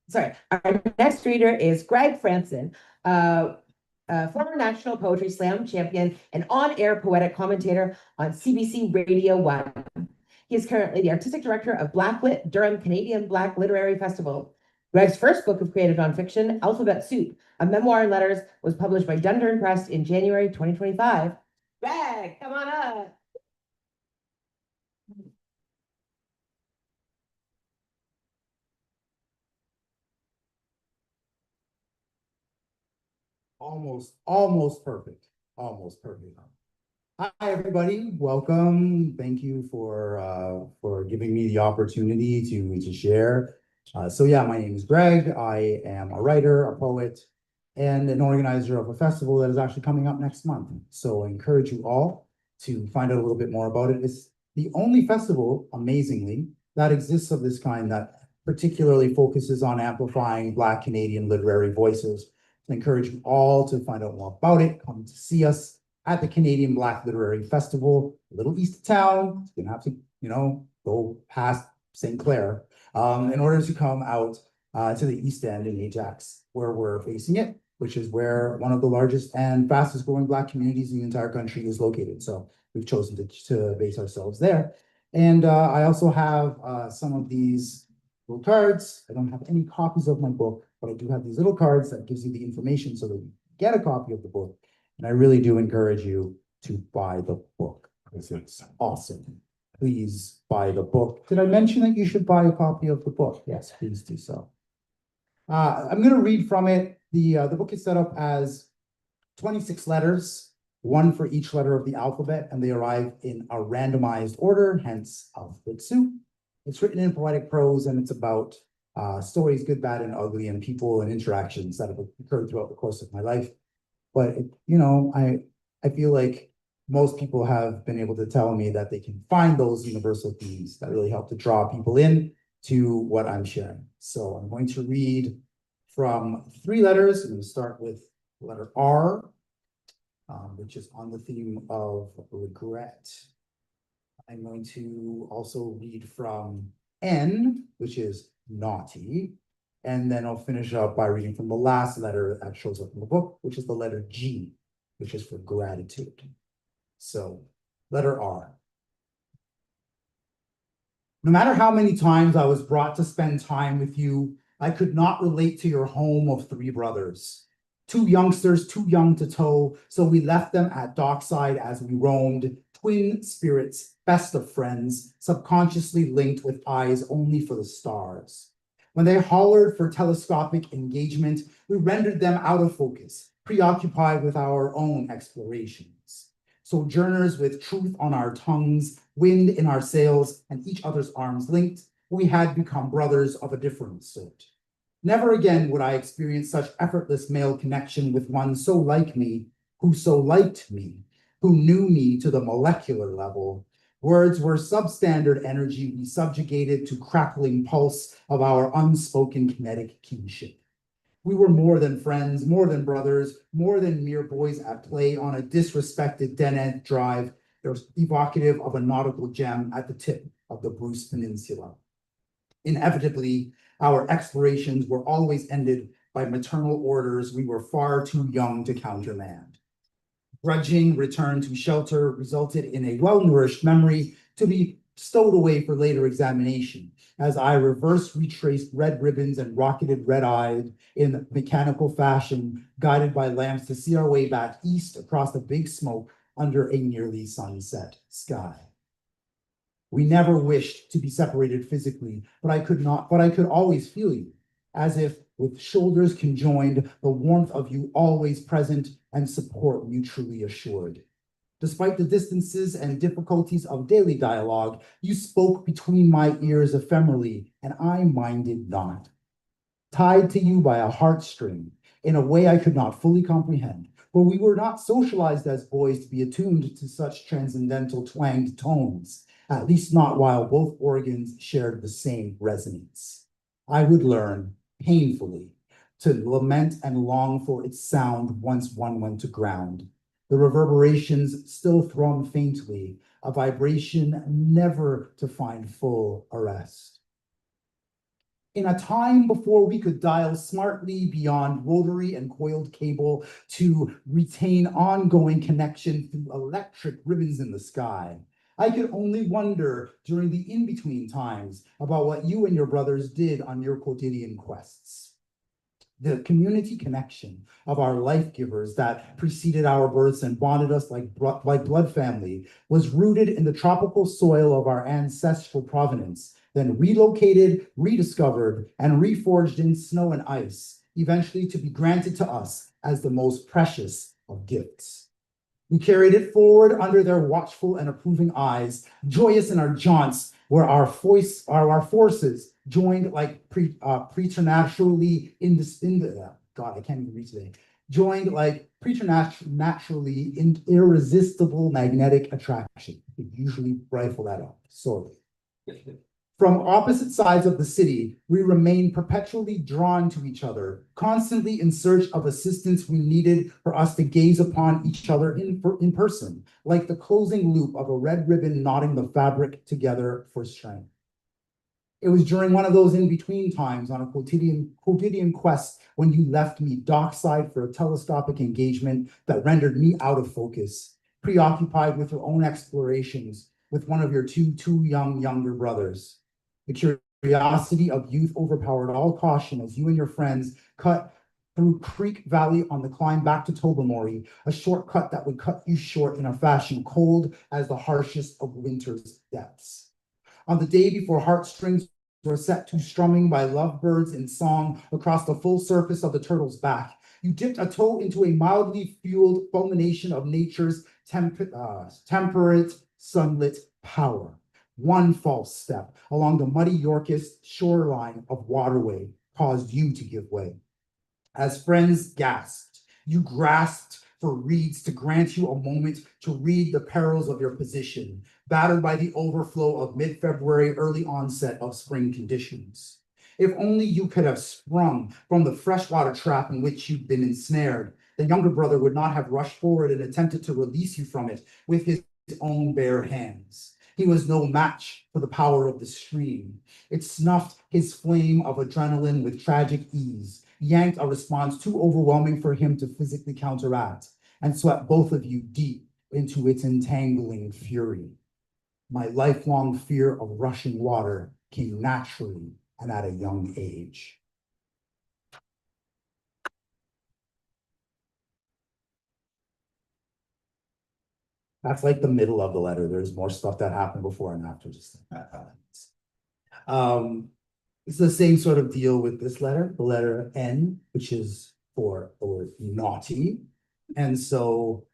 Sorry, our next reader is Greg Franson, former National Poetry Slam champion and on-air poetic commentator on CBC Radio 1. He is currently the artistic director of Blacklit Durham Canadian Black Literary Festival. Greg's first book of creative nonfiction, Alphabet Soup, a memoir and letters, was published by Dundurn Press in January 2025. Greg, come on up. Almost perfect. Almost perfect. Hi, everybody. Welcome. Thank you for giving me the opportunity to share. So yeah, my name is Greg. I am a writer, a poet, and an organizer of a festival that is actually coming up next month. So I encourage you all to find out a little bit more about it. It's the only festival, amazingly, that exists of this kind that particularly focuses on amplifying Black Canadian literary voices. I encourage you all to find out more about it. Come to see us at the Canadian Black Literary Festival, a little east of town. You're gonna have to, go past St. Clair in order to come out to the East End in Ajax, where we're facing it, which is where one of the largest and fastest growing Black communities in the entire country is located. So we've chosen to base ourselves there. And I also have some of these little cards. I don't have any copies of my book, but I do have these little cards that gives you the information so that you get a copy of the book. And I really do encourage you to buy the book because it's awesome. Please buy the book. Did I mention that you should buy a copy of the book? Yes, please do so. I'm going to read from it. The book is set up as 26 letters, one for each letter of the alphabet, and they arrive in a randomized order, hence alphabet soup. It's written in poetic prose, and it's about stories, good, bad, and ugly, and people and interactions that have occurred throughout the course of my life. But, I feel like most people have been able to tell me that they can find those universal themes that really help to draw people in to what I'm sharing. So I'm going to read from 3 letters. I'm going to start with the letter R, which is on the theme of regret. I'm going to also read from N, which is naughty. And then I'll finish up by reading from the last letter that shows up in the book, which is the letter G, which is for gratitude. So, letter R. No matter how many times I was brought to spend time with you, I could not relate to your home of three brothers. Two youngsters too young to tow, so we left them at dockside as we roamed, twin spirits, best of friends, subconsciously linked with eyes only for the stars. When they hollered for telescopic engagement, we rendered them out of focus, preoccupied with our own explorations. Sojourners with truth on our tongues, wind in our sails, and each other's arms linked, we had become brothers of a different sort. Never again would I experience such effortless male connection with one so like me, who so liked me, who knew me to the molecular level. Words were substandard energy we subjugated to crackling pulse of our unspoken kinetic kinship. We were more than friends, more than brothers, more than mere boys at play on a disrespected dead-end drive that was evocative of a nautical gem at the tip of the Bruce Peninsula. Inevitably, our explorations were always ended by maternal orders we were far too young to countermand. Grudging return to shelter resulted in a well-nourished memory to be stowed away for later examination, as I reverse retraced red ribbons and rocketed red-eyed in mechanical fashion, guided by lamps to see our way back east across the big smoke under a nearly sunset sky. We never wished to be separated physically, but I could always feel you, as if with shoulders conjoined, the warmth of you always present and support mutually assured. Despite the distances and difficulties of daily dialogue, you spoke between my ears ephemerally, and I minded not. Tied to you by a heartstring, in a way I could not fully comprehend, for we were not socialized as boys to be attuned to such transcendental twanged tones, at least not while both organs shared the same resonance. I would learn, painfully, to lament and long for its sound once one went to ground. The reverberations still thrum faintly, a vibration never to find full arrest. In a time before we could dial smartly beyond rotary and coiled cable to retain ongoing connection through electric ribbons in the sky, I could only wonder during the in-between times about what you and your brothers did on your quotidian quests. The community connection of our life givers that preceded our births and bonded us like blood family was rooted in the tropical soil of our ancestral provenance, then relocated, rediscovered, and reforged in snow and ice, eventually to be granted to us as the most precious of gifts. We carried it forward under their watchful and approving eyes, joyous in our jaunts, where our forces joined like preternaturally God, I can't even read today. Joined like preternaturally in irresistible magnetic attraction. We usually rifle that up. Sorry. From opposite sides of the city, we remain perpetually drawn to each other, constantly in search of assistance we needed for us to gaze upon each other in person, like the closing loop of a red ribbon knotting the fabric together for strength. It was during one of those in-between times on a quotidian quest when you left me dockside for a telescopic engagement that rendered me out of focus, preoccupied with your own explorations with one of your two younger brothers. The curiosity of youth overpowered all caution as you and your friends cut through Creek Valley on the climb back to Tobermory, a shortcut that would cut you short in a fashion cold as the harshest of winter's depths. On the day before heartstrings were set to strumming by lovebirds in song across the full surface of the turtle's back, you dipped a toe into a mildly fueled fulmination of nature's temperate, sunlit power. One false step along the muddy Yorkist shoreline of waterway caused you to give way. As friends gasped, you grasped for reeds to grant you a moment to read the perils of your position, battered by the overflow of mid-February early onset of spring conditions. If only you could have sprung from the freshwater trap in which you'd been ensnared, the younger brother would not have rushed forward and attempted to release you from it with his own bare hands. He was no match for the power of the stream. It snuffed his flame of adrenaline with tragic ease, yanked a response too overwhelming for him to physically counteract, and swept both of you deep into its entangling fury. My lifelong fear of rushing water came naturally and at a young age. That's like the middle of the letter. There's more stuff that happened before and after. Just it's the same sort of deal with this letter, the letter N, which is for the word naughty. And so,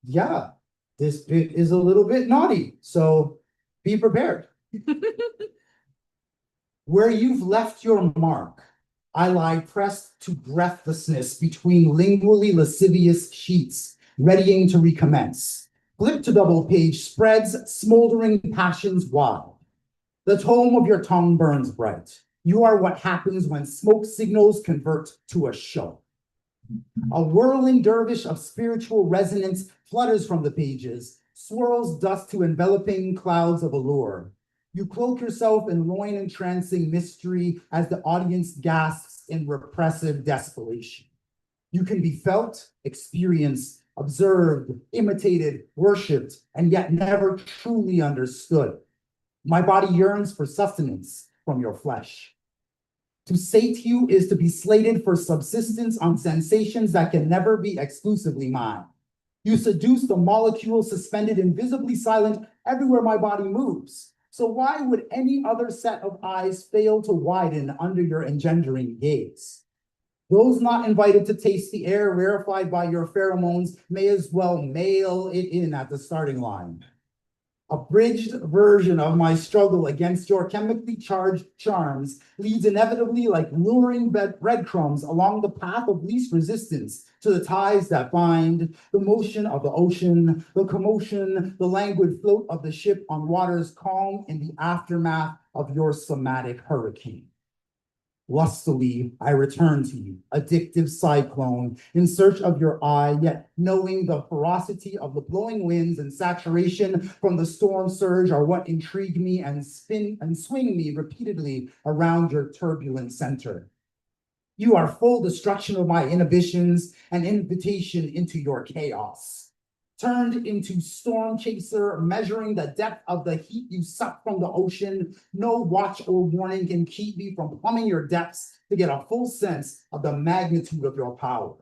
yeah, this bit is a little bit naughty. So be prepared. Where you've left your mark, I lie pressed to breathlessness between lingually lascivious sheets, readying to recommence. Flip to double page spreads, smoldering passions wild. The tome of your tongue burns bright. You are what happens when smoke signals convert to a show. A whirling dervish of spiritual resonance flutters from the pages, swirls dust to enveloping clouds of allure. You cloak yourself in loin-entrancing mystery as the audience gasps in repressive desperation. You can be felt, experienced, observed, imitated, worshipped, and yet never truly understood. My body yearns for sustenance from your flesh. To sate you is to be slated for subsistence on sensations that can never be exclusively mine. You seduce the molecule suspended invisibly silent everywhere my body moves. So why would any other set of eyes fail to widen under your engendering gaze? Those not invited to taste the air rarefied by your pheromones may as well mail it in at the starting line. A bridged version of my struggle against your chemically charged charms leads inevitably like luring breadcrumbs along the path of least resistance to the ties that bind, the motion of the ocean, the commotion, the languid float of the ship on waters calm in the aftermath of your somatic hurricane. Lustily, I return to you, addictive cyclone, in search of your eye, yet knowing the ferocity of the blowing winds and saturation from the storm surge are what intrigue me and spin and swing me repeatedly around your turbulent center. You are full destruction of my inhibitions and invitation into your chaos. Turned into storm chaser, measuring the depth of the heat you suck from the ocean, no watch or warning can keep me from plumbing your depths to get a full sense of the magnitude of your power.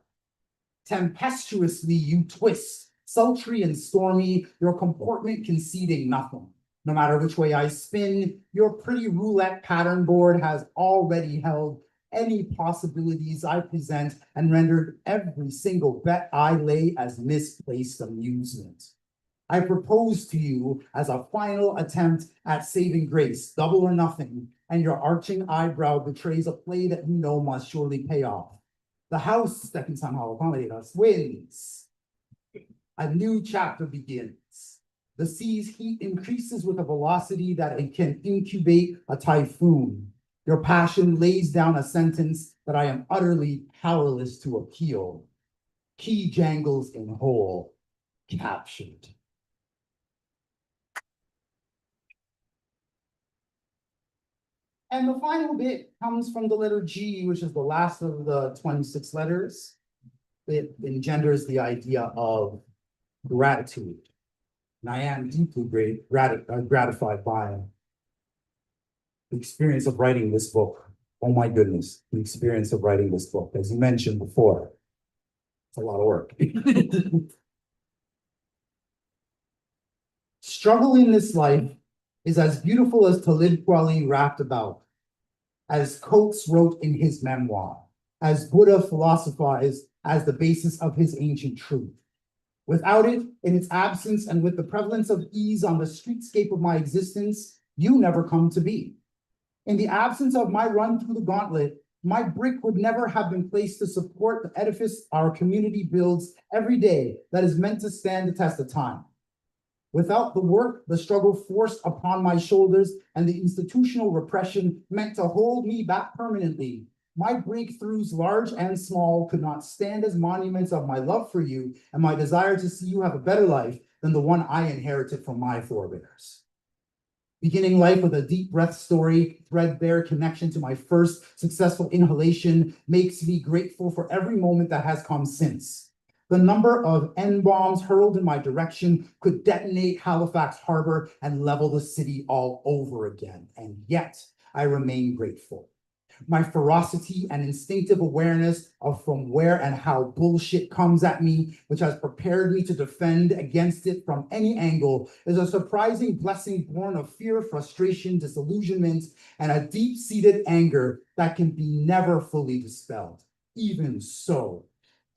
Tempestuously you twist, sultry and stormy, your comportment conceding nothing. No matter which way I spin, your pretty roulette pattern board has already held any possibilities I present and rendered every single bet I lay as misplaced amusement. I propose to you as a final attempt at saving grace, double or nothing, and your arching eyebrow betrays a play that you know must surely pay off. The house that can somehow accommodate us wins. A new chapter begins. The sea's heat increases with a velocity that it can incubate a typhoon. Your passion lays down a sentence that I am utterly powerless to appeal. Key jangles in whole, captured. And the final bit comes from the letter G, which is the last of the 26 letters. It engenders the idea of gratitude. And I am deeply gratified by the experience of writing this book. Oh my goodness, the experience of writing this book. As you mentioned before, it's a lot of work. Struggle in this life is as beautiful as Talib Kweli rapped about, as Coates wrote in his memoir, as Buddha philosophized as the basis of his ancient truth. Without it, in its absence, and with the prevalence of ease on the streetscape of my existence, you never come to be. In the absence of my run through the gauntlet, my brick would never have been placed to support the edifice our community builds every day that is meant to stand the test of time. Without the work, the struggle forced upon my shoulders, and the institutional repression meant to hold me back permanently, my breakthroughs, large and small, could not stand as monuments of my love for you and my desire to see you have a better life than the one I inherited from my forebears. Beginning life with a deep breath story, threadbare connection to my first successful inhalation makes me grateful for every moment that has come since. The number of N-bombs hurled in my direction could detonate Halifax Harbor and level the city all over again, and yet I remain grateful. My ferocity and instinctive awareness of from where and how bullshit comes at me, which has prepared me to defend against it from any angle, is a surprising blessing born of fear, frustration, disillusionment, and a deep-seated anger that can be never fully dispelled. Even so,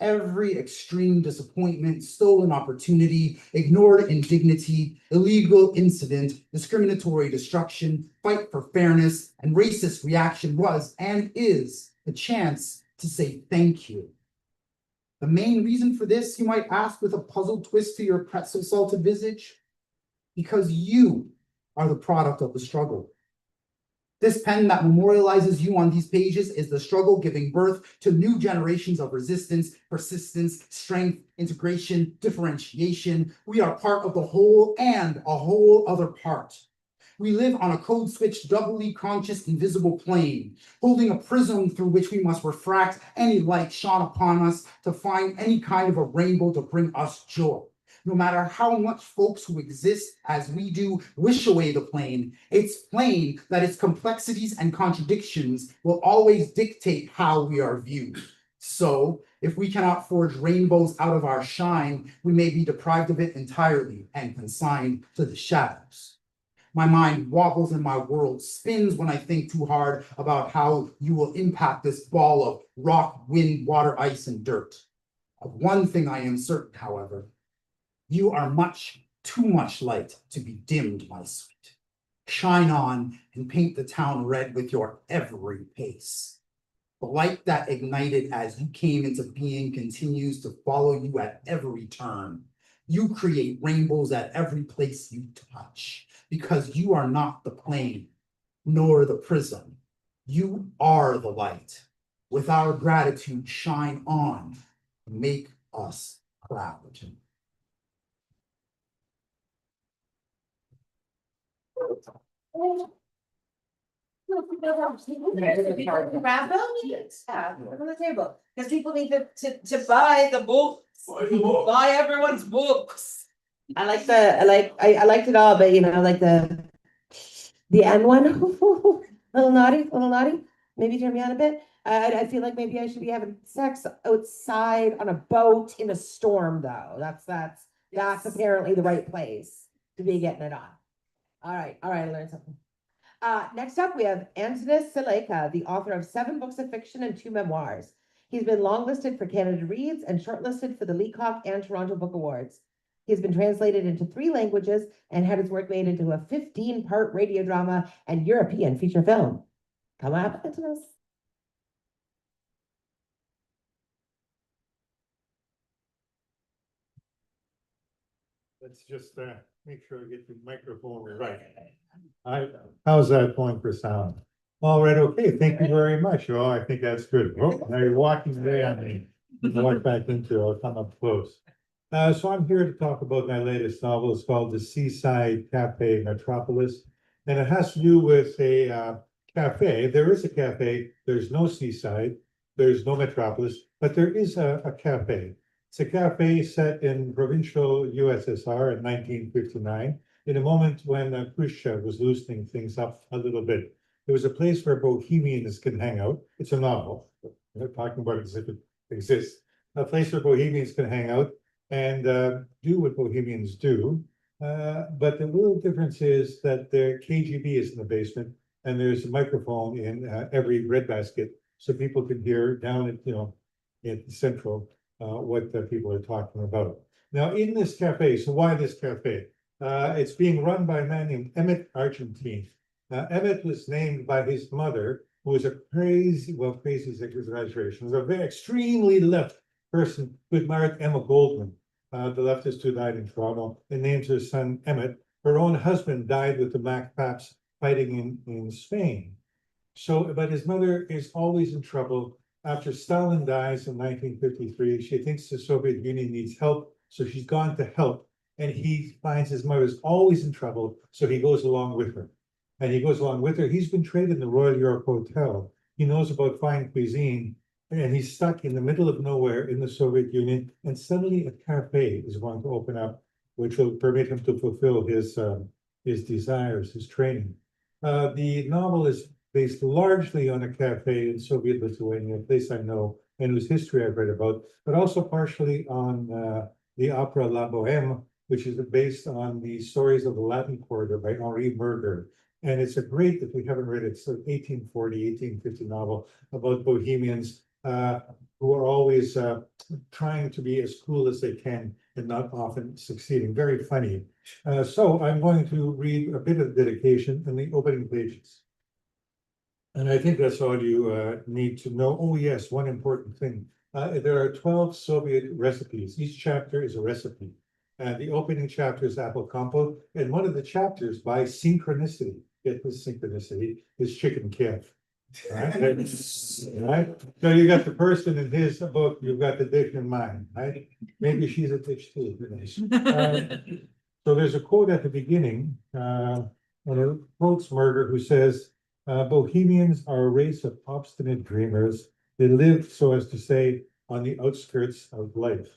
every extreme disappointment, stolen opportunity, ignored indignity, illegal incident, discriminatory destruction, fight for fairness, and racist reaction was and is the chance to say thank you. The main reason for this, you might ask with a puzzled twist to your pretzel salted visage, because you are the product of the struggle. This pen that memorializes you on these pages is the struggle giving birth to new generations of resistance, persistence, strength, integration, differentiation. We are part of the whole and a whole other part. We live on a code switched, doubly conscious, invisible plane, holding a prism through which we must refract any light shone upon us to find any kind of a rainbow to bring us joy. No matter how much folks who exist as we do wish away the plane, it's plain that its complexities and contradictions will always dictate how we are viewed. So, if we cannot forge rainbows out of our shine, we may be deprived of it entirely and consigned to the shadows. My mind wobbles and my world spins when I think too hard about how you will impact this ball of rock, wind, water, ice, and dirt. Of one thing I am certain, however. You are much, too much light to be dimmed, my sweet. Shine on and paint the town red with your every pace. The light that ignited as you came into being continues to follow you at every turn. You create rainbows at every place you touch, because you are not the plane, nor the prism. You are the light. With our gratitude, shine on, and make us proud. Grab them, yeah, on the table, because people need to buy the books, buy everyone's books. I liked it all, but you know, like the end one, little naughty, maybe turn me on a bit. I feel like maybe I should be having sex outside on a boat in a storm, though. That's apparently the right place to be getting it on. All right, I learned something. Next up, we have Antonis Seleka, the author of 7 books of fiction and 2 memoirs. He's been longlisted for Canada Reads and shortlisted for the Leacock and Toronto Book Awards. He's been translated into 3 languages and had his work made into a 15-part radio drama and European feature film. Come on up, Antonis. Let's just make sure I get the microphone right. How's that going for sound? All right, okay, thank you very much. Oh, I think that's good. Oh, now you're walking away on me. Walk back into it, I'll come up close. So I'm here to talk about my latest novel. It's called The Seaside Cafe Metropolis. And it has to do with a cafe. There is a cafe, there's no seaside, there's no metropolis, but there is a cafe. It's a cafe set in provincial USSR in 1959, in a moment when Khrushchev was loosening things up a little bit. It was a place where bohemians can hang out. It's a novel. I'm not talking about it as if it exists. A place where bohemians can hang out and do what bohemians do. But the little difference is that the KGB is in the basement and there's a microphone in every breadbasket so people can hear down at, at Central what the people are talking about. Now, in this cafe, so why this cafe? It's being run by a man named Emmett Argentine. Emmett was named by his mother, who was a crazy is an exaggeration, was a very extremely left person who admired Emma Goldman, the leftist who died in Toronto, and named her son Emmett. Her own husband died with the Black Paps fighting in Spain. So, but his mother is always in trouble. After Stalin dies in 1953, she thinks the Soviet Union needs help, so she's gone to help. and he finds his mother's always in trouble, so he goes along with her. And he goes along with her. He's been trained in the Royal York Hotel. He knows about fine cuisine, and he's stuck in the middle of nowhere in the Soviet Union, and suddenly a cafe is going to open up, which will permit him to fulfill his desires, his training. The novel is based largely on a cafe in Soviet Lithuania, a place I know and whose history I've read about, but also partially on the opera La Boheme, which is based on the stories of the Latin Quarter by Henri Murger. And it's a great, if we haven't read it, it's an 1840, 1850 novel about Bohemians who are always trying to be as cool as they can and not often succeeding. Very funny. So I'm going to read a bit of dedication in the opening pages. And I think that's all you need to know. Oh, yes, one important thing. There are 12 Soviet recipes. Each chapter is a recipe. And the opening chapter is apple compote. And one of the chapters, by synchronicity, get this synchronicity, is chicken Kiev. Right? Right? So you got the person in his book, you've got the dish in mine, right? Maybe she's a dish too. So there's a quote at the beginning, and it quotes Murger, who says, Bohemians are a race of obstinate dreamers. They live, so as to say, on the outskirts of life.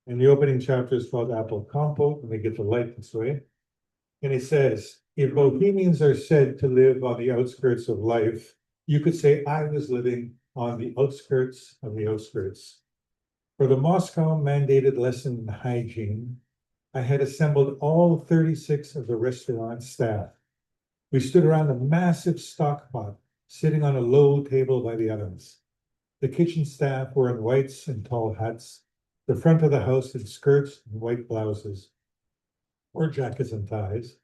And the opening chapter is called Apple Compote, and they get the light this way. And it says, if Bohemians are said to live on the outskirts of life, you could say I was living on the outskirts of the outskirts. For the Moscow mandated lesson in hygiene, I had assembled all 36 of the restaurant staff. We stood around a massive stock pot sitting on a low table by the ovens. The kitchen staff were in whites and tall hats, the front of the house in skirts and white blouses, or jackets and ties,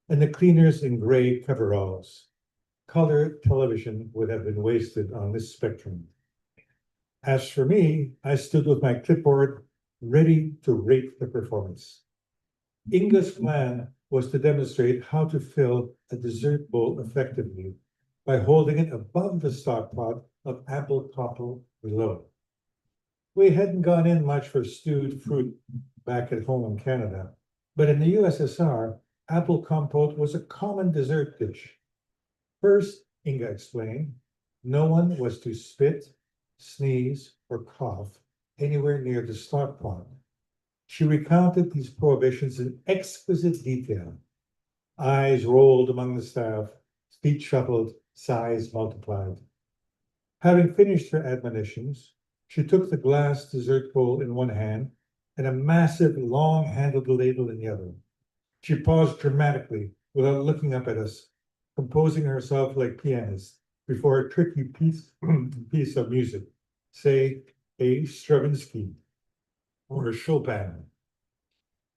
and the cleaners in gray coveralls. Color television would have been wasted on this spectrum. As for me, I stood with my clipboard ready to rate the performance. Inga's plan was to demonstrate how to fill a dessert bowl effectively by holding it above the stock pot of apple compote below. We hadn't gone in much for stewed fruit back at home in Canada, but in the USSR, apple compote was a common dessert dish. First, Inga explained, no one was to spit, sneeze, or cough anywhere near the stock pot. She recounted these prohibitions in exquisite detail. Eyes rolled among the staff, feet shuffled, sighs multiplied. Having finished her admonitions, she took the glass dessert bowl in one hand and a massive long-handled ladle in the other. She paused dramatically without looking up at us, composing herself like pianist before a tricky piece of music, say a Stravinsky or a Chopin.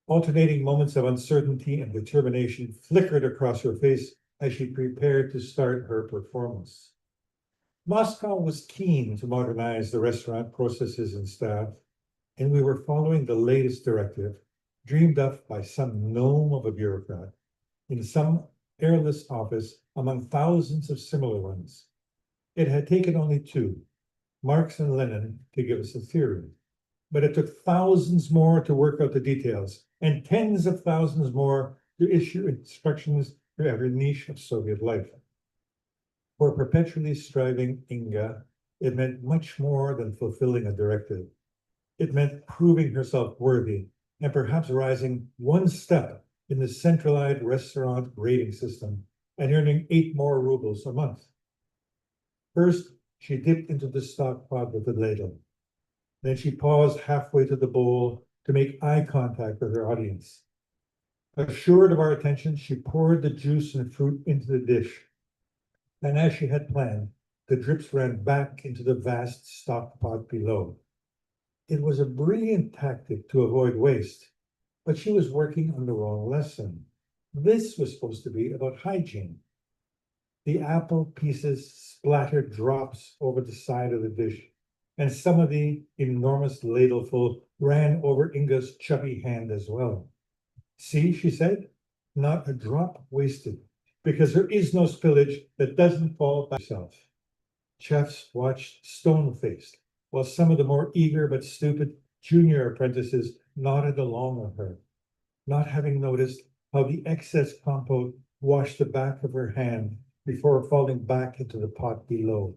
Alternating moments of uncertainty and determination flickered across her face as she prepared to start her performance. Moscow was keen to modernize the restaurant processes and staff, and we were following the latest directive, dreamed up by some gnome of a bureaucrat in some airless office among thousands of similar ones. It had taken only two, Marx and Lenin, to give us a theory, but it took thousands more to work out the details and tens of thousands more to issue instructions for every niche of Soviet life. For perpetually striving Inga, it meant much more than fulfilling a directive. It meant proving herself worthy and perhaps rising one step in the centralized restaurant rating system and earning 8 more rubles a month. First, she dipped into the stock pot with the ladle. Then she paused halfway to the bowl to make eye contact with her audience. Assured of our attention, she poured the juice and fruit into the dish. And as she had planned, the drips ran back into the vast stock pot below. It was a brilliant tactic to avoid waste, but she was working on the wrong lesson. This was supposed to be about hygiene. The apple pieces splattered drops over the side of the dish, and some of the enormous ladleful ran over Inga's chubby hand as well. See, she said, not a drop wasted, because there is no spillage that doesn't fall by itself. Chefs watched stone-faced, while some of the more eager but stupid junior apprentices nodded along with her. not having noticed how the excess compote washed the back of her hand before falling back into the pot below.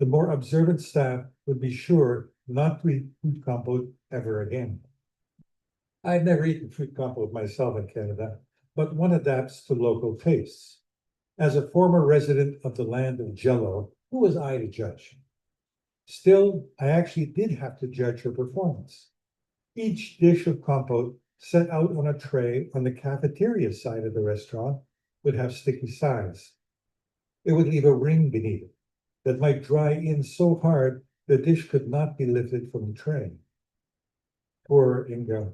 The more observant staff would be sure not to eat fruit compote ever again. I've never eaten fruit compote myself in Canada, but one adapts to local tastes. As a former resident of the land of Jello, who was I to judge? Still, I actually did have to judge her performance. Each dish of compote set out on a tray on the cafeteria side of the restaurant would have sticky sides. It would leave a ring beneath it that might dry in so hard the dish could not be lifted from the tray. Poor Inga.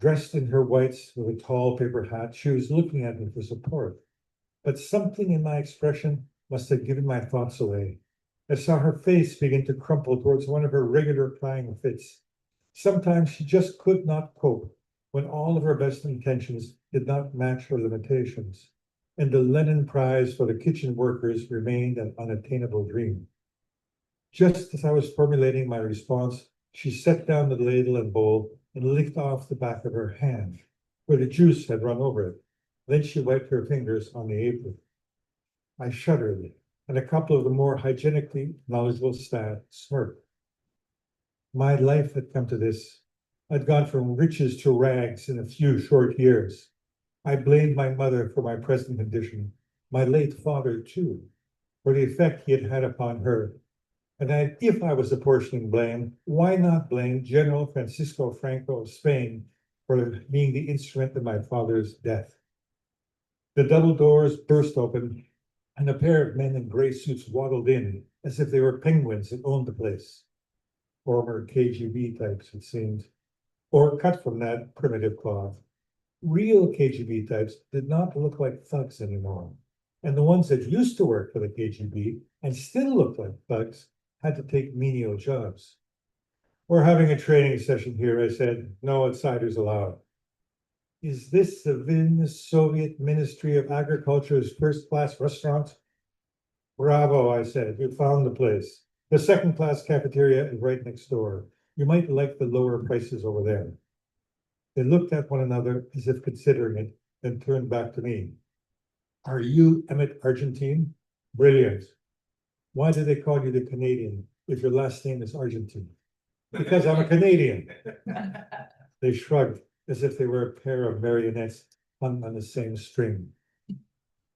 Dressed in her whites with a tall paper hat, she was looking at me for support. But something in my expression must have given my thoughts away. I saw her face begin to crumple towards one of her regular crying fits. Sometimes she just could not cope when all of her best intentions did not match her limitations, and the Lenin Prize for the kitchen workers remained an unattainable dream. Just as I was formulating my response, she set down the ladle and bowl and licked off the back of her hand, where the juice had run over it. Then she wiped her fingers on the apron. I shuddered, and a couple of the more hygienically knowledgeable staff smirked. My life had come to this. I'd gone from riches to rags in a few short years. I blamed my mother for my present condition, my late father too, for the effect he had had upon her. And if I was apportioning blame, why not blame General Francisco Franco of Spain for being the instrument of my father's death? The double doors burst open, and a pair of men in gray suits waddled in as if they were penguins that owned the place. Former KGB types, it seemed, or cut from that primitive cloth. Real KGB types did not look like thugs anymore, and the ones that used to work for the KGB and still looked like thugs had to take menial jobs. We're having a training session here, I said. No outsiders allowed. Is this the VIN Soviet Ministry of Agriculture's first-class restaurant? Bravo, I said. You found the place. The second-class cafeteria is right next door. You might like the lower prices over there. They looked at one another as if considering it, then turned back to me. Are you Emmett Argentine? Brilliant. Why do they call you the Canadian if your last name is Argentine? Because I'm a Canadian. They shrugged as if they were a pair of marionettes hung on the same string.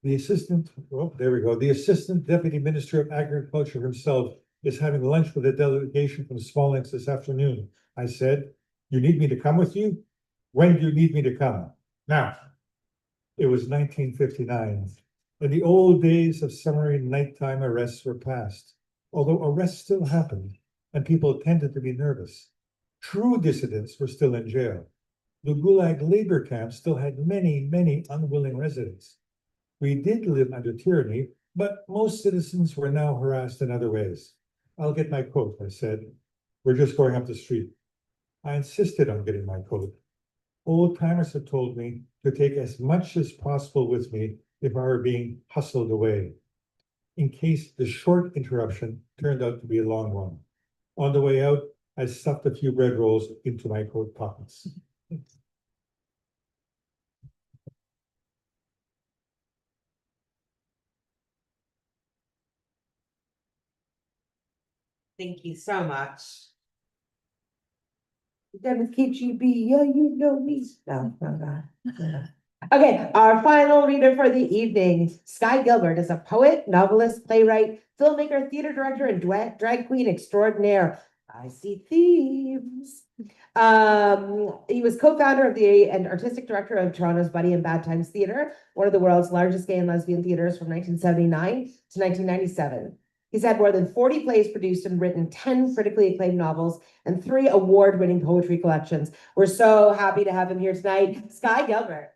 The assistant, oh, there we go. The assistant deputy minister of agriculture himself is having lunch with a delegation from Smolensk this afternoon. I said, you need me to come with you? When do you need me to come? Now. It was 1959, and the old days of summary nighttime arrests were past, although arrests still happened, and people tended to be nervous. True dissidents were still in jail. The Gulag labor camp still had many, many unwilling residents. We did live under tyranny, but most citizens were now harassed in other ways. I'll get my coat, I said. We're just going up the street. I insisted on getting my coat. Old timers had told me to take as much as possible with me if I were being hustled away, in case the short interruption turned out to be a long one. On the way out, I stuffed a few bread rolls into my coat pockets. Thank you so much. That was KGB, yeah, you know me. No, no, no. Okay, our final reader for the evening, Sky Gilbert, is a poet, novelist, playwright, filmmaker, theater director, and drag queen extraordinaire. I see themes. He was co-founder of and artistic director of Toronto's Buddy and Bad Times Theatre, one of the world's largest gay and lesbian theaters from 1979 to 1997. He's had more than 40 plays produced and written 10 critically acclaimed novels and 3 award-winning poetry collections. We're so happy to have him here tonight. Sky Gilbert.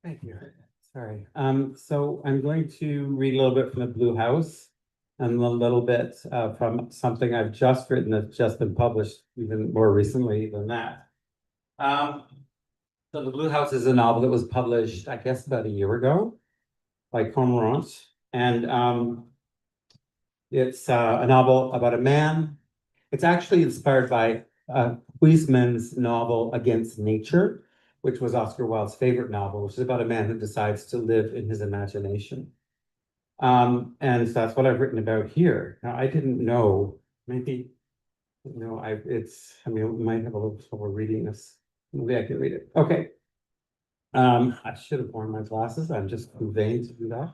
Thank you. Sorry. So I'm going to read a little bit from the Blue House and a little bit from something I've just written that's just been published even more recently than that. So the Blue House is a novel that was published, I guess, about a year ago. by Cormorant. And it's a novel about a man. It's actually inspired by Huysman's novel Against Nature, which was Oscar Wilde's favorite novel, which is about a man who decides to live in his imagination. And so that's what I've written about here. Now, I didn't know, maybe, you know, I mean, we might have a little trouble reading this. Maybe I can read it. Okay. I should have worn my glasses. I'm just too vain to do that.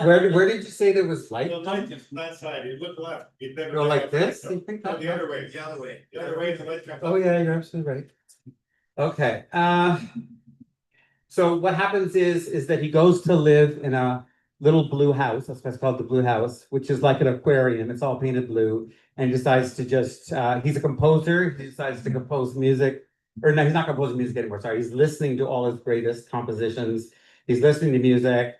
Where did you say there was light? The light is that side, you look left. You never Go like this? No, the other way, the other way. The other way, the light comes. Oh, yeah, you're absolutely right. Okay, so what happens is that he goes to live in a little blue house, that's why it's called the Blue House, which is like an aquarium, it's all painted blue, and decides to just, he's a composer, he decides to compose music, or no, he's not composing music anymore, sorry, he's listening to all his greatest compositions, he's listening to music,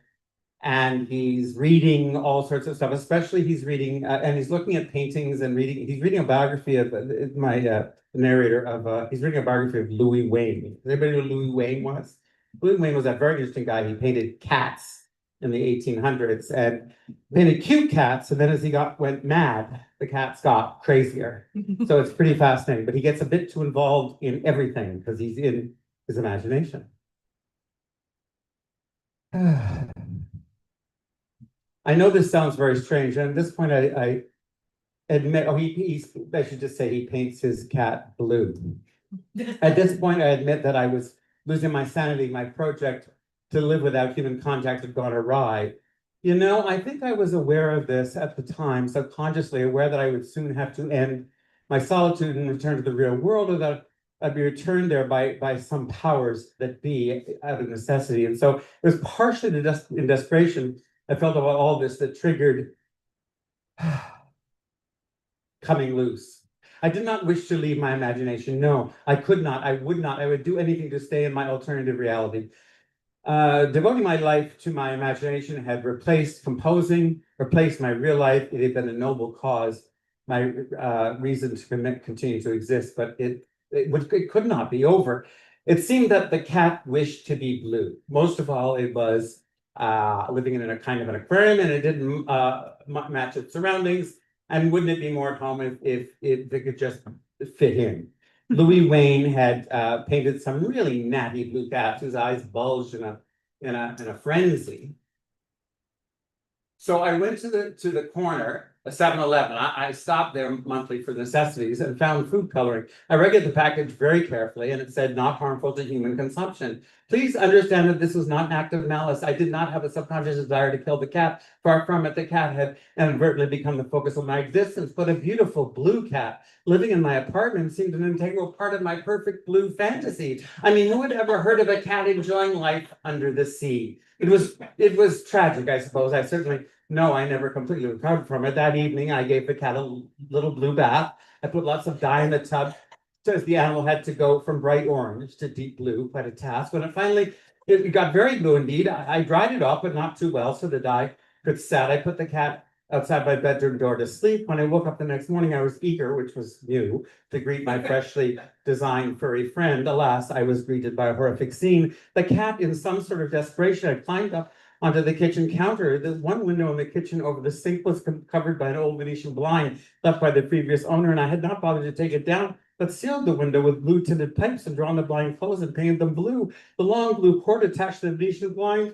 and he's reading all sorts of stuff, especially he's reading, and he's looking at paintings and he's reading a biography of my narrator of, he's reading a biography of Louis Wayne. Does anybody know who Louis Wayne was? Louis Wayne was a very interesting guy. He painted cats in the 1800s and painted cute cats. And then as he went mad, the cats got crazier. So it's pretty fascinating, but he gets a bit too involved in everything because he's in his imagination. I know this sounds very strange. And at this point, I admit, I should just say he paints his cat blue. At this point, I admit that I was losing my sanity. My project to live without human contact had gone awry. You know, I think I was aware of this at the time, subconsciously aware that I would soon have to end my solitude and return to the real world, or that I'd be returned there by some powers that be out of necessity. And so it was partially in desperation I felt about all this that triggered coming loose. I did not wish to leave my imagination. No, I could not. I would not. I would do anything to stay in my alternative reality. Devoting my life to my imagination had replaced composing, replaced my real life. It had been a noble cause, my reason to continue to exist, but it could not be over. It seemed that the cat wished to be blue. Most of all, it was living in a kind of an aquarium, and it didn't match its surroundings. And wouldn't it be more at home if it could just fit in? Louis Wayne had painted some really natty blue cats whose eyes bulged in a frenzy. So I went to the corner, a 7-Eleven. I stopped there monthly for necessities and found food coloring. I read the package very carefully, and it said not harmful to human consumption. Please understand that this was not an act of malice. I did not have a subconscious desire to kill the cat. Far from it, the cat had inadvertently become the focus of my existence, but a beautiful blue cat living in my apartment seemed an integral part of my perfect blue fantasy. I mean, who had ever heard of a cat enjoying life under the sea? It was tragic, I suppose. I never completely recovered from it. That evening, I gave the cat a little blue bath. I put lots of dye in the tub, as the animal had to go from bright orange to deep blue, quite a task. When it got very blue indeed, I dried it off, but not too well, so the dye could set. I put the cat outside my bedroom door to sleep. When I woke up the next morning, I was eager, which was new, to greet my freshly designed furry friend. Alas, I was greeted by a horrific scene. The cat, in some sort of desperation, had climbed up onto the kitchen counter. The one window in the kitchen over the sink was covered by an old Venetian blind left by the previous owner, and I had not bothered to take it down, but sealed the window with blue tinted pipes and drawn the blind closed and painted them blue. The long blue cord attached to the Venetian blind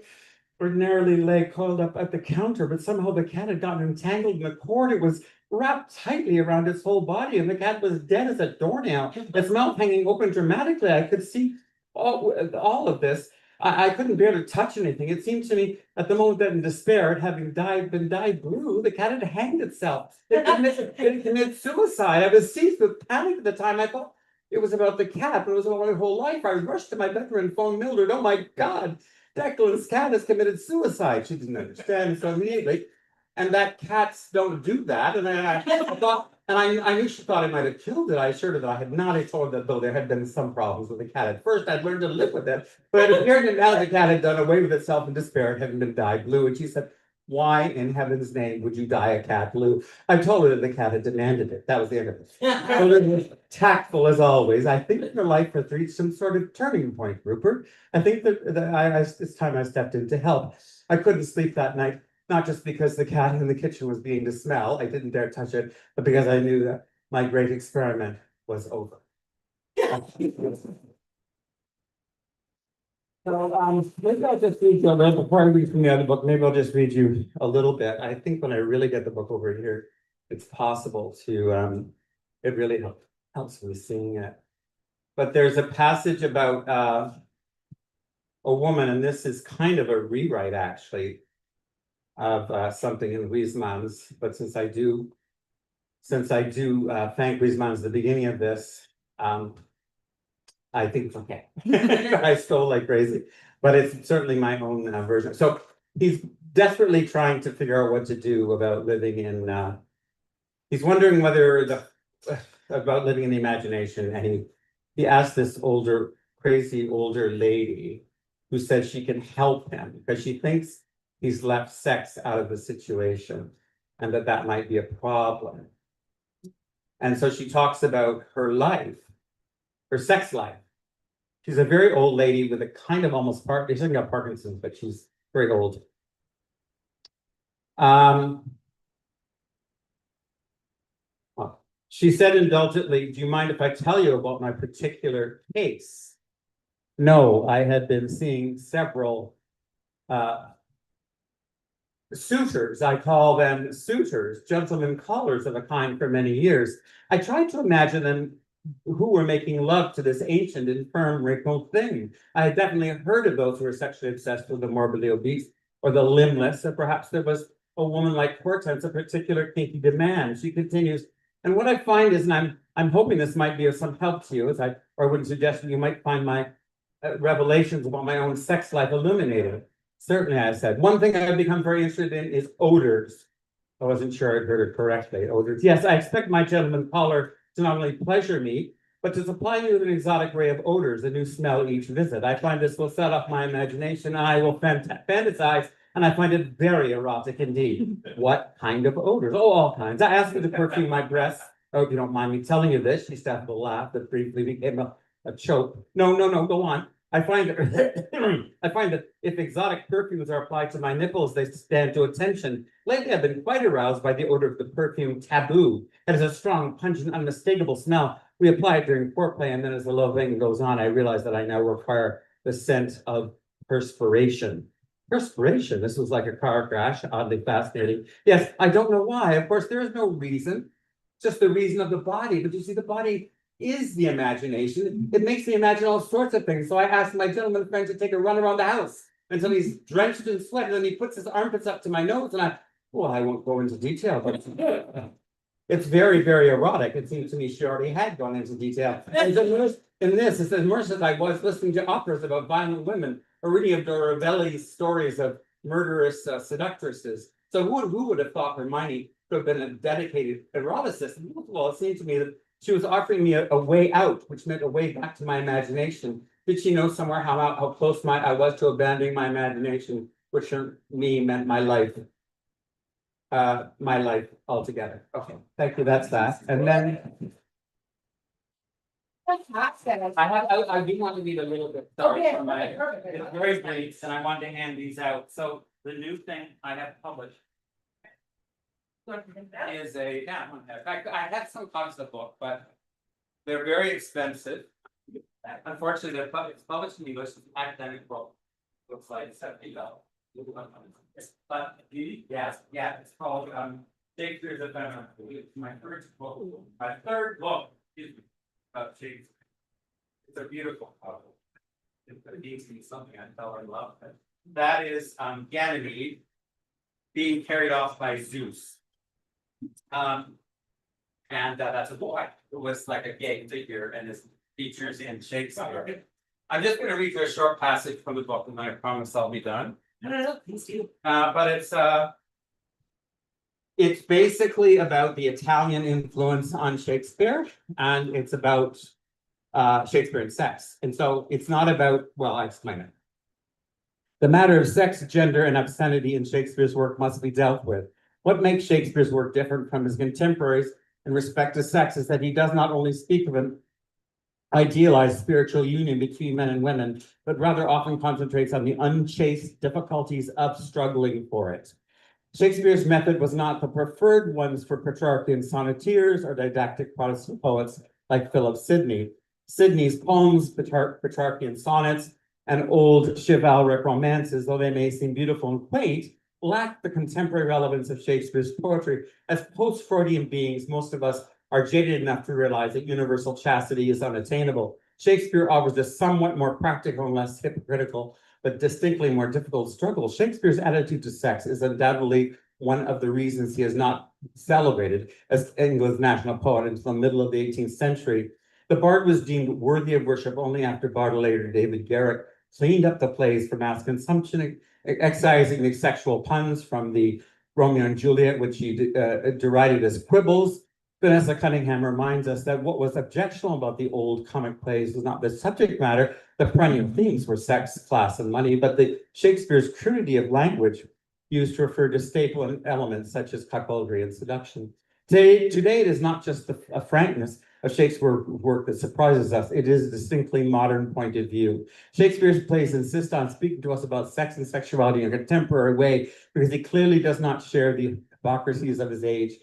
ordinarily lay coiled up at the counter, but somehow the cat had gotten entangled in the cord. It was wrapped tightly around its whole body, and the cat was dead as a doornail, its mouth hanging open dramatically. I could see all of this. I couldn't bear to touch anything. It seemed to me at the moment that in despair, it having been dyed blue, the cat had hanged itself. It committed suicide. I was seized with panic at the time. I thought it was about the cat, but it was about my whole life. I rushed to my bedroom and phoned Mildred. Oh my God, Declan's cat has committed suicide. She didn't understand so immediately. And that cats don't do that. And I thought, and I knew she thought I might have killed it. I assured her that I had not. I told her that though there had been some problems with the cat at first, I'd learned to live with it. But it appeared that now the cat had done away with itself in despair, having been dyed blue. And she said, Why in heaven's name would you dye a cat blue? I told her that the cat had demanded it. That was the end of it. So it was tactful as always. I think your life has reached some sort of turning point, Rupert. I think that it's time I stepped in to help. I couldn't sleep that night, not just because the cat in the kitchen was beginning to smell. I didn't dare touch it, but because I knew that my great experiment was over. So, maybe I'll just read you a little, before I read from the other book, maybe I'll just read you a little bit. I think when I really get the book over here, it's possible to, it really helps me seeing it. But there's a passage about, a woman, and this is kind of a rewrite actually of something in Huysmans, but since I do thank Huysmans at the beginning of this, I think it's okay. I stole like crazy, but it's certainly my own version. So he's desperately trying to figure out what to do about living in, he's wondering whether about living in the imagination, and he asked this crazy older lady who says she can help him because she thinks he's left sex out of the situation and that might be a problem. And so she talks about her life, her sex life. She's a very old lady with a kind of almost she's got Parkinson's, but she's very old. She said indulgently, "Do you mind if I tell you about my particular case?" No, I had been seeing several suitors. I call them suitors, gentlemen callers of a kind, for many years. I tried to imagine them who were making love to this ancient, infirm, wrinkled thing. I had definitely heard of those who were sexually obsessed with the morbidly obese or the limbless, or perhaps there was a woman like Hortense, a particular kinky demand. She continues, and what I find is, and I'm hoping this might be of some help to you, or I wouldn't suggest that you might find my revelations about my own sex life illuminating. Certainly, I said. One thing I've become very interested in is odors. I wasn't sure I heard it correctly. Odors. Yes, I expect my gentleman caller to not only pleasure me, but to supply me with an exotic array of odors, a new smell each visit. I find this will set off my imagination, and I will fantasize, and I find it very erotic indeed. What kind of odors? Oh, all kinds. I asked her to perfume my breasts. I hope you don't mind me telling you this. She started to laugh that briefly became a choke. No, go on. I find that if exotic perfumes are applied to my nipples, they stand to attention. Lately, I've been quite aroused by the odor of the perfume Taboo. It has a strong, pungent, unmistakable smell. We apply it during foreplay, and then as the loving goes on, I realize that I now require the scent of perspiration. Perspiration? This was like a car crash, oddly fascinating. Yes, I don't know why. Of course, there is no reason, just the reason of the body. But you see, the body is the imagination. It makes me imagine all sorts of things. So I asked my gentleman friend to take a run around the house until he's drenched in sweat, and then he puts his armpits up to my nose, and I won't go into detail, but it's very, very erotic. It seems to me she already had gone into detail. And in this, it says, immersed as I was listening to operas about violent women, or reading of Ravelli's stories of murderous seductresses. So who would have thought Hermione could have been a dedicated eroticist? Well, it seemed to me that she was offering me a way out, which meant a way back to my imagination. Did she know somewhere how close I was to abandoning my imagination, which for me meant my life altogether? Okay, thank you. That's that. And then I do want to read a little bit. Sorry for my. It's very brief, and I wanted to hand these out. So the new thing I have published is I had some copies of the book, but they're very expensive. Unfortunately, it's published in English. It's an academic book. Looks like $70. But it's called Shakespeare's Ephemeral. It's my first book. My third book is about Shakespeare. It's a beautiful novel. It needs to be something I fell in love with. That is Ganymede being carried off by Zeus. And that's a boy who was like a gay figure and his features in Shakespeare. I'm just going to read you a short passage from the book, and I promise I'll be done. No, please do. But it's basically about the Italian influence on Shakespeare, and it's about Shakespeare and sex. And so it's not about, well, I explain it. The matter of sex, gender, and obscenity in Shakespeare's work must be dealt with. What makes Shakespeare's work different from his contemporaries in respect to sex is that he does not only speak of an idealized spiritual union between men and women, but rather often concentrates on the unchaste difficulties of struggling for it. Shakespeare's method was not the preferred ones for Petrarchian sonneteers or didactic Protestant poets like Philip Sidney. Sidney's poems, Petrarchian sonnets, and old chivalric romances, though they may seem beautiful and quaint, lack the contemporary relevance of Shakespeare's poetry. As post-Freudian beings, most of us are jaded enough to realize that universal chastity is unattainable. Shakespeare offers a somewhat more practical and less hypocritical, but distinctly more difficult struggle. Shakespeare's attitude to sex is undoubtedly one of the reasons he is not celebrated as England's national poet until the middle of the 18th century. The bard was deemed worthy of worship only after Baudelaire David Garrick cleaned up the plays for mass consumption, excising the sexual puns from the Romeo and Juliet, which he derided as quibbles. Vanessa Cunningham reminds us that what was objectionable about the old comic plays was not the subject matter. The perennial themes were sex, class, and money, but the Shakespeare's crudity of language used to refer to staple elements such as cuckoldry and seduction. Today, it is not just a frankness of Shakespeare's work that surprises us. It is a distinctly modern point of view. Shakespeare's plays insist on speaking to us about sex and sexuality in a contemporary way because he clearly does not share the hypocrisies of his age.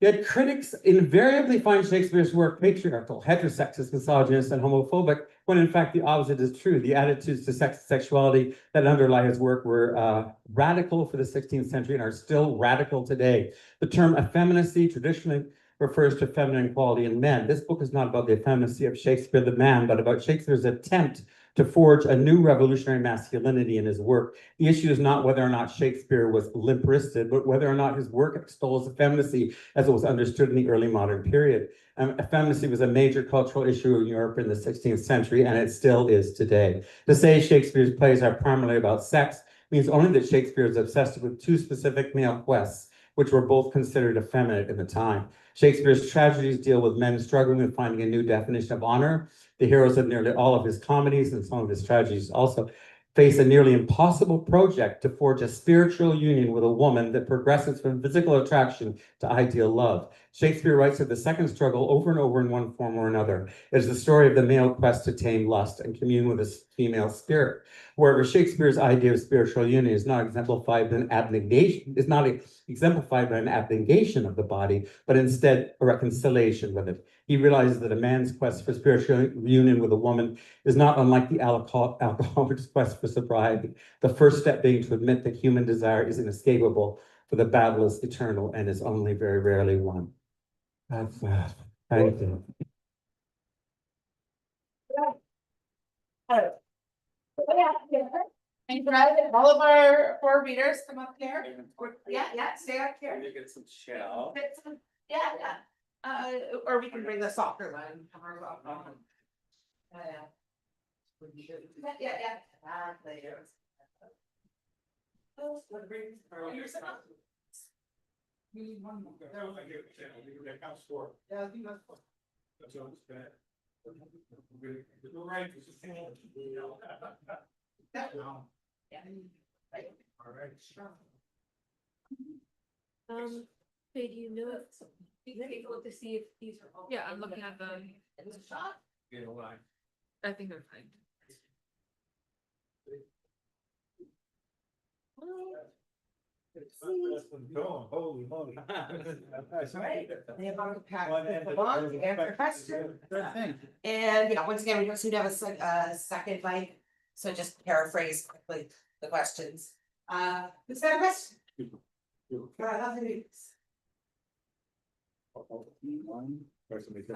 Yet critics invariably find Shakespeare's work patriarchal, heterosexist, misogynist, and homophobic, when in fact the opposite is true. The attitudes to sex and sexuality that underlie his work were radical for the 16th century and are still radical today. The term effeminacy traditionally refers to feminine quality in men. This book is not about the effeminacy of Shakespeare the man, but about Shakespeare's attempt to forge a new revolutionary masculinity in his work. The issue is not whether or not Shakespeare was limp-wristed, but whether or not his work extols effeminacy as it was understood in the early modern period. Effeminacy was a major cultural issue in Europe in the 16th century, and it still is today. To say Shakespeare's plays are primarily about sex means only that Shakespeare is obsessed with two specific male quests, which were both considered effeminate in the time. Shakespeare's tragedies deal with men struggling with finding a new definition of honor. The heroes of nearly all of his comedies and some of his tragedies also face a nearly impossible project to forge a spiritual union with a woman that progresses from physical attraction to ideal love. Shakespeare writes of the second struggle over and over in one form or another. It is the story of the male quest to tame lust and commune with his female spirit. Wherever Shakespeare's idea of spiritual union is not exemplified by an abnegation, is not exemplified by an abnegation of the body, but instead a reconciliation with it. He realizes that a man's quest for spiritual union with a woman is not unlike the alcoholic's quest for sobriety, the first step being to admit that human desire is inescapable, for the battle is eternal and is only very rarely won. That's thank you. And Brad, all of our four readers come up here. Yeah, stay up here. You get some shell. Yeah. Or we can bring the softer one. Yeah. Later. Hey, do you know if you can look to see if these are all? Yeah, I'm looking at them. It's a shot. I think they're fine. Holy moly. Right. They have on the pack, along to answer questions. And yeah, once again, we don't seem to have a second mic, so just paraphrase quickly the questions. Who's got a question?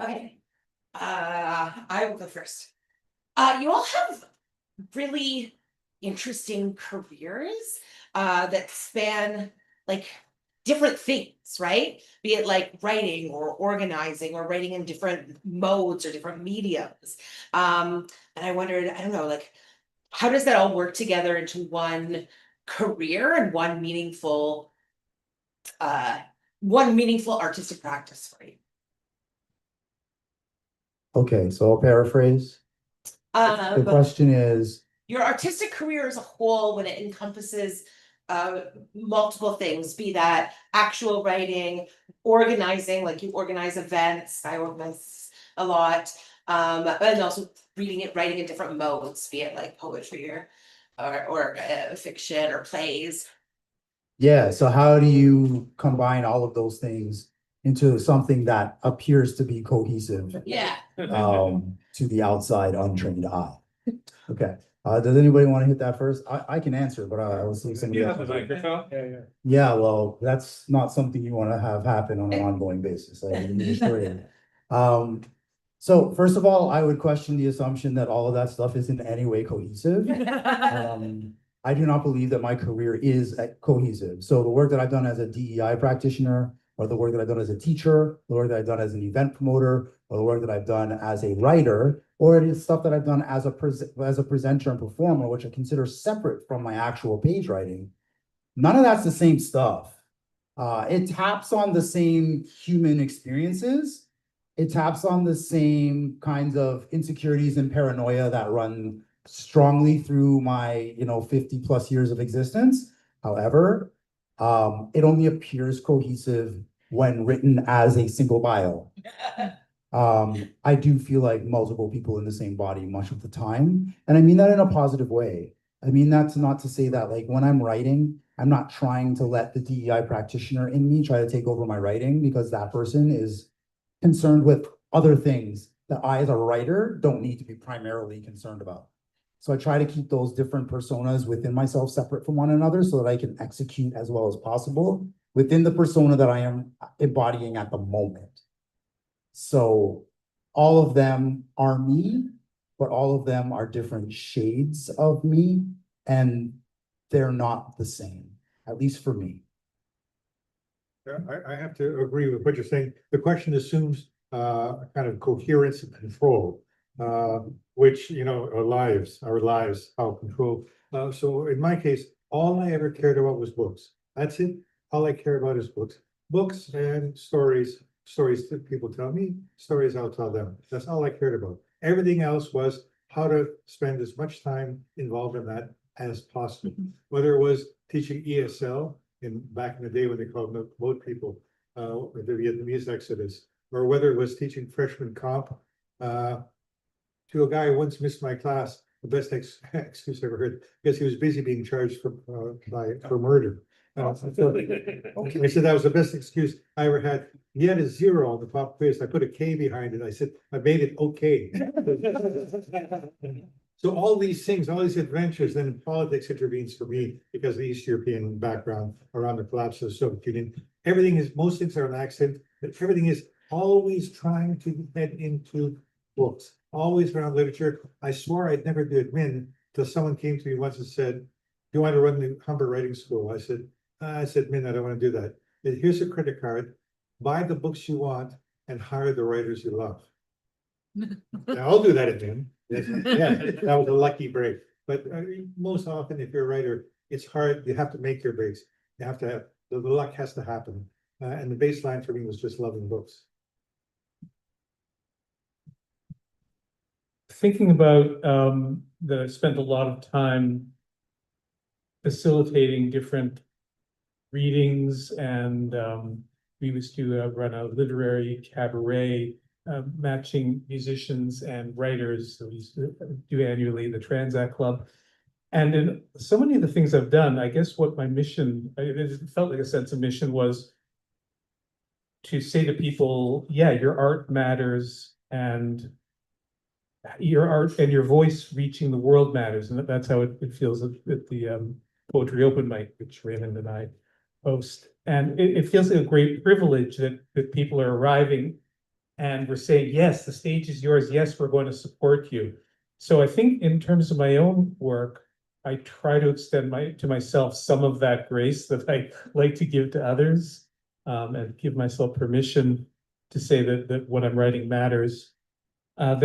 Okay. I will go first. You all have really interesting careers that span like different things, right? Be it like writing or organizing or writing in different modes or different mediums. And I wondered, I don't know, like, how does that all work together into one career and one meaningful artistic practice for you? Okay, so I'll paraphrase. The question is, your artistic career as a whole, when it encompasses multiple things, be that actual writing, organizing, like you organize events, I organize a lot, and also writing in different modes, be it like poetry or fiction or plays. Yeah, so how do you combine all of those things into something that appears to be cohesive Yeah. to the outside untrained eye? Okay, does anybody want to hit that first? I can answer, but I will see if somebody else. microphone? Yeah, well, that's not something you want to have happen on an ongoing basis. I can assure you. So first of all, I would question the assumption that all of that stuff is in any way cohesive. I do not believe that my career is cohesive. So the work that I've done as a DEI practitioner, or the work that I've done as a teacher, the work that I've done as an event promoter, or the work that I've done as a writer, or it is stuff that I've done as a presenter and performer, which I consider separate from my actual page writing. None of that's the same stuff. It taps on the same human experiences. It taps on the same kinds of insecurities and paranoia that run strongly through my, 50 plus years of existence. However, it only appears cohesive when written as a single bio. I do feel like multiple people in the same body much of the time. And I mean that in a positive way. I mean, that's not to say that like when I'm writing, I'm not trying to let the DEI practitioner in me try to take over my writing, because that person is concerned with other things that I, as a writer, don't need to be primarily concerned about. So I try to keep those different personas within myself separate from one another so that I can execute as well as possible within the persona that I am embodying at the moment. So all of them are me, but all of them are different shades of me, and they're not the same, at least for me. Yeah, I have to agree with what you're saying. The question assumes kind of coherence and control, which, our lives, how control. So in my case, all I ever cared about was books. That's it. All I care about is books. Books and stories that people tell me, stories I'll tell them. That's all I cared about. Everything else was how to spend as much time involved in that as possible. Whether it was teaching ESL back in the day when they called them boat people, the Vietnamese exodus, or whether it was teaching freshman comp to a guy who once missed my class, the best excuse I ever heard, because he was busy being charged for murder. I said that was the best excuse I ever had. He had a 0 on the pop quiz. I put a K behind it. I said, I made it okay. So all these things, all these adventures, then politics intervenes for me because of the East European background around the collapse of the Soviet Union. Most things are an accent, but everything is always trying to head into books, always around literature. I swore I'd never do admin till someone came to me once and said, do you want to run the Humber Writing School? I said, Min, I don't want to do that. Here's a credit card, buy the books you want and hire the writers you love. Now, I'll do that admin. Yeah, that was a lucky break. But most often, if you're a writer, it's hard. You have to make your breaks. You have to have the luck has to happen. And the baseline for me was just loving books. Thinking about that I spent a lot of time facilitating different readings, and we used to run a literary cabaret matching musicians and writers. So we used to do annually the Transact Club. And in so many of the things I've done, I guess what my mission, it felt like a sense of mission, was to say to people, yeah, your art matters, and your art and your voice reaching the world matters. And that's how it feels at the Poetry Open Mic, which Raymond and I host. And it feels like a great privilege that people are arriving and we're saying, yes, the stage is yours. Yes, we're going to support you. So I think in terms of my own work, I try to extend to myself some of that grace that I like to give to others, and give myself permission to say that what I'm writing matters. And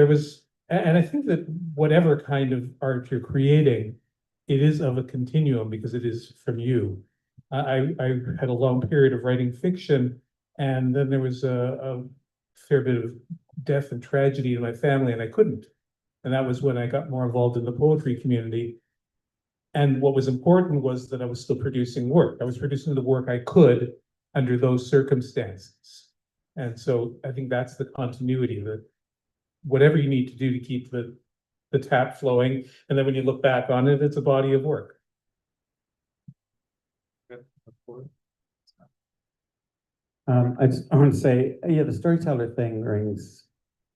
I think that whatever kind of art you're creating, it is of a continuum because it is from you. I had a long period of writing fiction, and then there was a fair bit of death and tragedy in my family, and I couldn't. And that was when I got more involved in the poetry community. And what was important was that I was still producing work. I was producing the work I could under those circumstances. And so I think that's the continuity, that whatever you need to do to keep the tap flowing, and then when you look back on it, it's a body of work. I want to say, yeah, the storyteller thing rings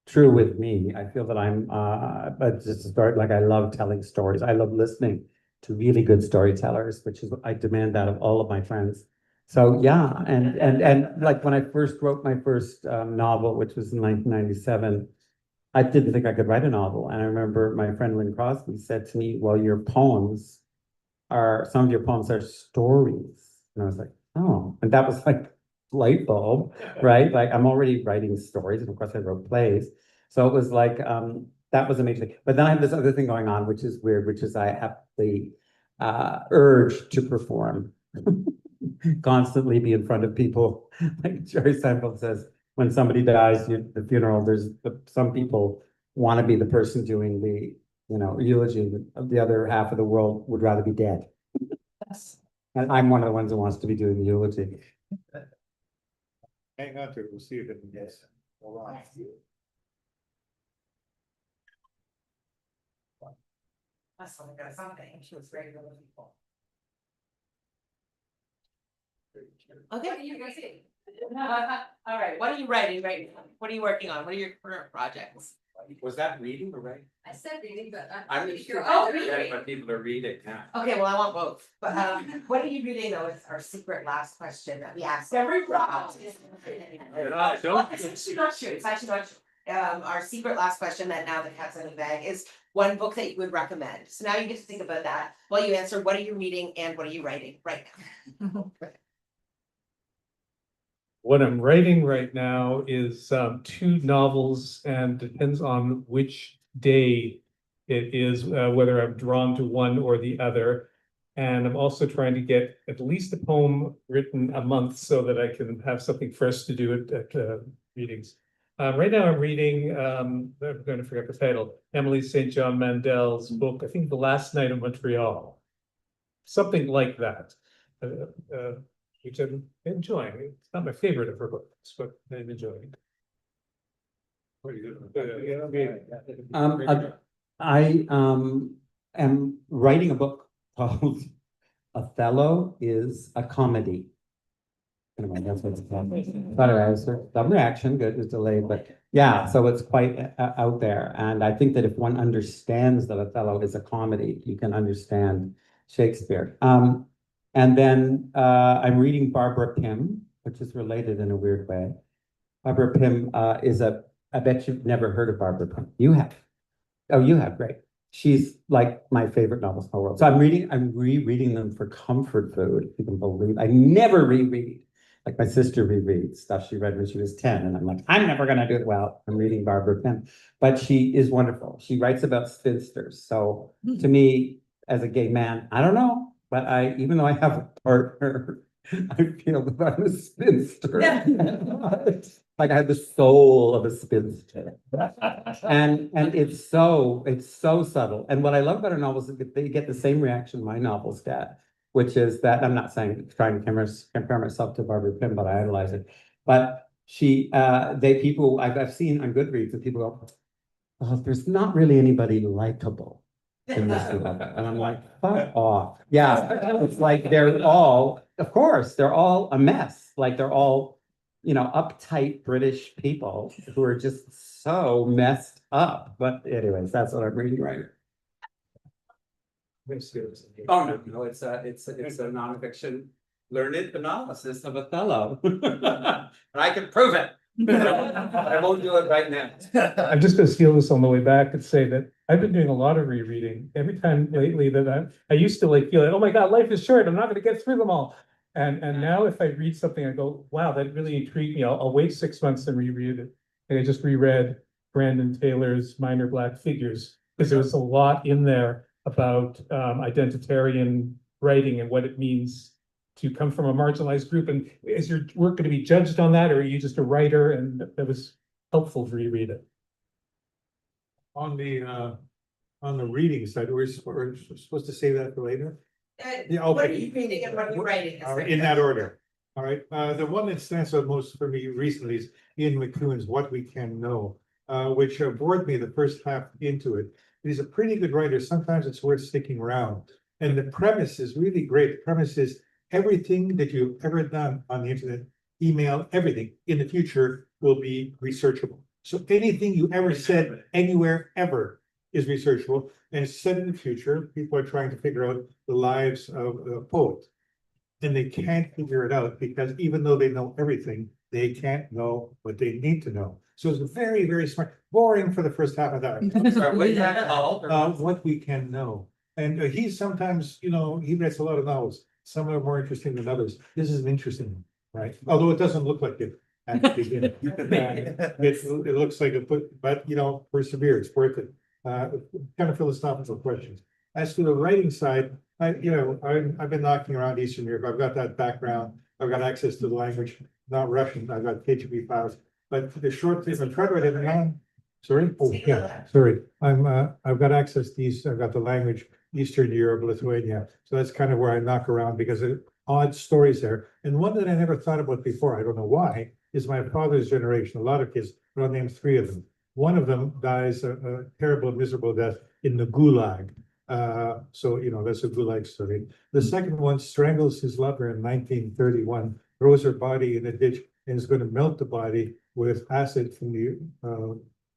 true with me. I feel that but just to start, like I love telling stories. I love listening to really good storytellers, which is what I demand that of all of my friends. So yeah, and like when I first wrote my first novel, which was in 1997, I didn't think I could write a novel. And I remember my friend Lynn Crosby said to me, well, some of your poems are stories. And I was like, oh, and that was like light bulb, right? Like I'm already writing stories, and of course I wrote plays. So it was like that was amazing. But then I have this other thing going on, which is weird, which is I have the urge to perform, constantly be in front of people. Like Jerry Seinfeld says, when somebody dies, the funeral, some people want to be the person doing the eulogy. The other half of the world would rather be dead. And I'm one of the ones who wants to be doing the eulogy. Hang on to it, we'll see if it can get. Hold on. That's something. She was very good with people. Okay. All right, what are you writing right now? What are you working on? What are your current projects? Was that reading or writing? I said reading, but I'm I'm just sure. Oh, reading. but people are reading now. Okay, well, I want both, but what are you reading though? It's our secret last question that we ask every round. It's actually not true, it's actually not true. Our secret last question that now the cat's in the bag is one book that you would recommend. So now you get to think about that while you answer what are you reading and what are you writing right now. What I'm writing right now is two novels, and depends on which day it is, whether I'm drawn to one or the other. And I'm also trying to get at least a poem written a month so that I can have something fresh to do at readings. Right now I'm reading, I'm going to forget the title, Emily St. John Mandel's book, I think The Last Night in Montreal. Something like that. Which I'm enjoying. It's not my favorite of her books, but I'm enjoying it. I am writing a book called Othello is a Comedy. Anyway, that's what it's called. But anyway, some reaction, good, it's delayed, but yeah, so it's quite out there. And I think that if one understands that Othello is a comedy, you can understand Shakespeare. And then I'm reading Barbara Pym, which is related in a weird way. Barbara Pym is I bet you've never heard of Barbara Pym. You have. Oh, you have, great. She's like my favorite novelist in the world. So I'm rereading them for comfort food. You can believe I never reread. Like my sister rereads stuff she read when she was 10. And I'm like, I'm never gonna do it. Well, I'm reading Barbara Pym. But she is wonderful. She writes about spinsters. So to me, as a gay man, I don't know. But even though I have a partner, I feel that I'm a spinster. Like I have the soul of a spinster. And it's so subtle. And what I love about her novels is that they get the same reaction my novels get, which is that I'm not trying to compare myself to Barbara Pym, but I idolize it. But people I've seen on Goodreads that people go, oh, there's not really anybody likable in this novel. And I'm like, fuck off. Yeah, it's like they're all, of course, they're all a mess. Like they're all, uptight British people who are just so messed up. But anyways, that's what I'm reading right now. Oh, no, it's a nonfiction learned analysis of Othello. And I can prove it. I won't do it right now. I'm just gonna steal this on the way back and say that I've been doing a lot of rereading. Every time lately that I used to feel like, oh my God, life is short. I'm not gonna get through them all. And now if I read something, I go, wow, that really intrigued me. I'll wait 6 months and reread it. And I just reread Brandon Taylor's Minor Black Figures, because there was a lot in there about identitarian writing and what it means to come from a marginalized group. And is your work going to be judged on that, or are you just a writer? And that was helpful to reread it. on the reading side, we're supposed to save that for later? Yeah, What are okay. you reading and what are you writing? All right, in that order. All right, the one that stands out most for me recently is Ian McEwen's What We Can Know, which bored me the first half into it. He's a pretty good writer. Sometimes it's worth sticking around. And the premise is really great. The premise is everything that you've ever done on the internet, email, everything in the future will be researchable. So anything you ever said anywhere ever is researchable. And it's said in the future, people are trying to figure out the lives of a poet. And they can't figure it out because even though they know everything, they can't know what they need to know. So it's very, very smart, boring for the first half of that. What We Can Know. And he's sometimes, he writes a lot of novels. Some are more interesting than others. This is an interesting one, right? Although it doesn't look like it at the beginning. It looks like it, but persevere, it's worth it. Kind of philosophical questions. As to the writing side, I've been knocking around Eastern Europe. I've got that background. I've got access to the language, not Russian. I've got KGB files. But the short thing, I'm trying to write it down. Sorry? Oh, yeah, sorry. I've got access to these, I've got the language, Eastern Europe, Lithuania. So that's kind of where I knock around because of odd stories there. And one that I never thought about before, I don't know why, is my father's generation. A lot of kids, but I'll name three of them. One of them dies a terrible, miserable death in the Gulag. So that's a Gulag story. The second one strangles his lover in 1931, throws her body in a ditch, and is going to melt the body with acid from the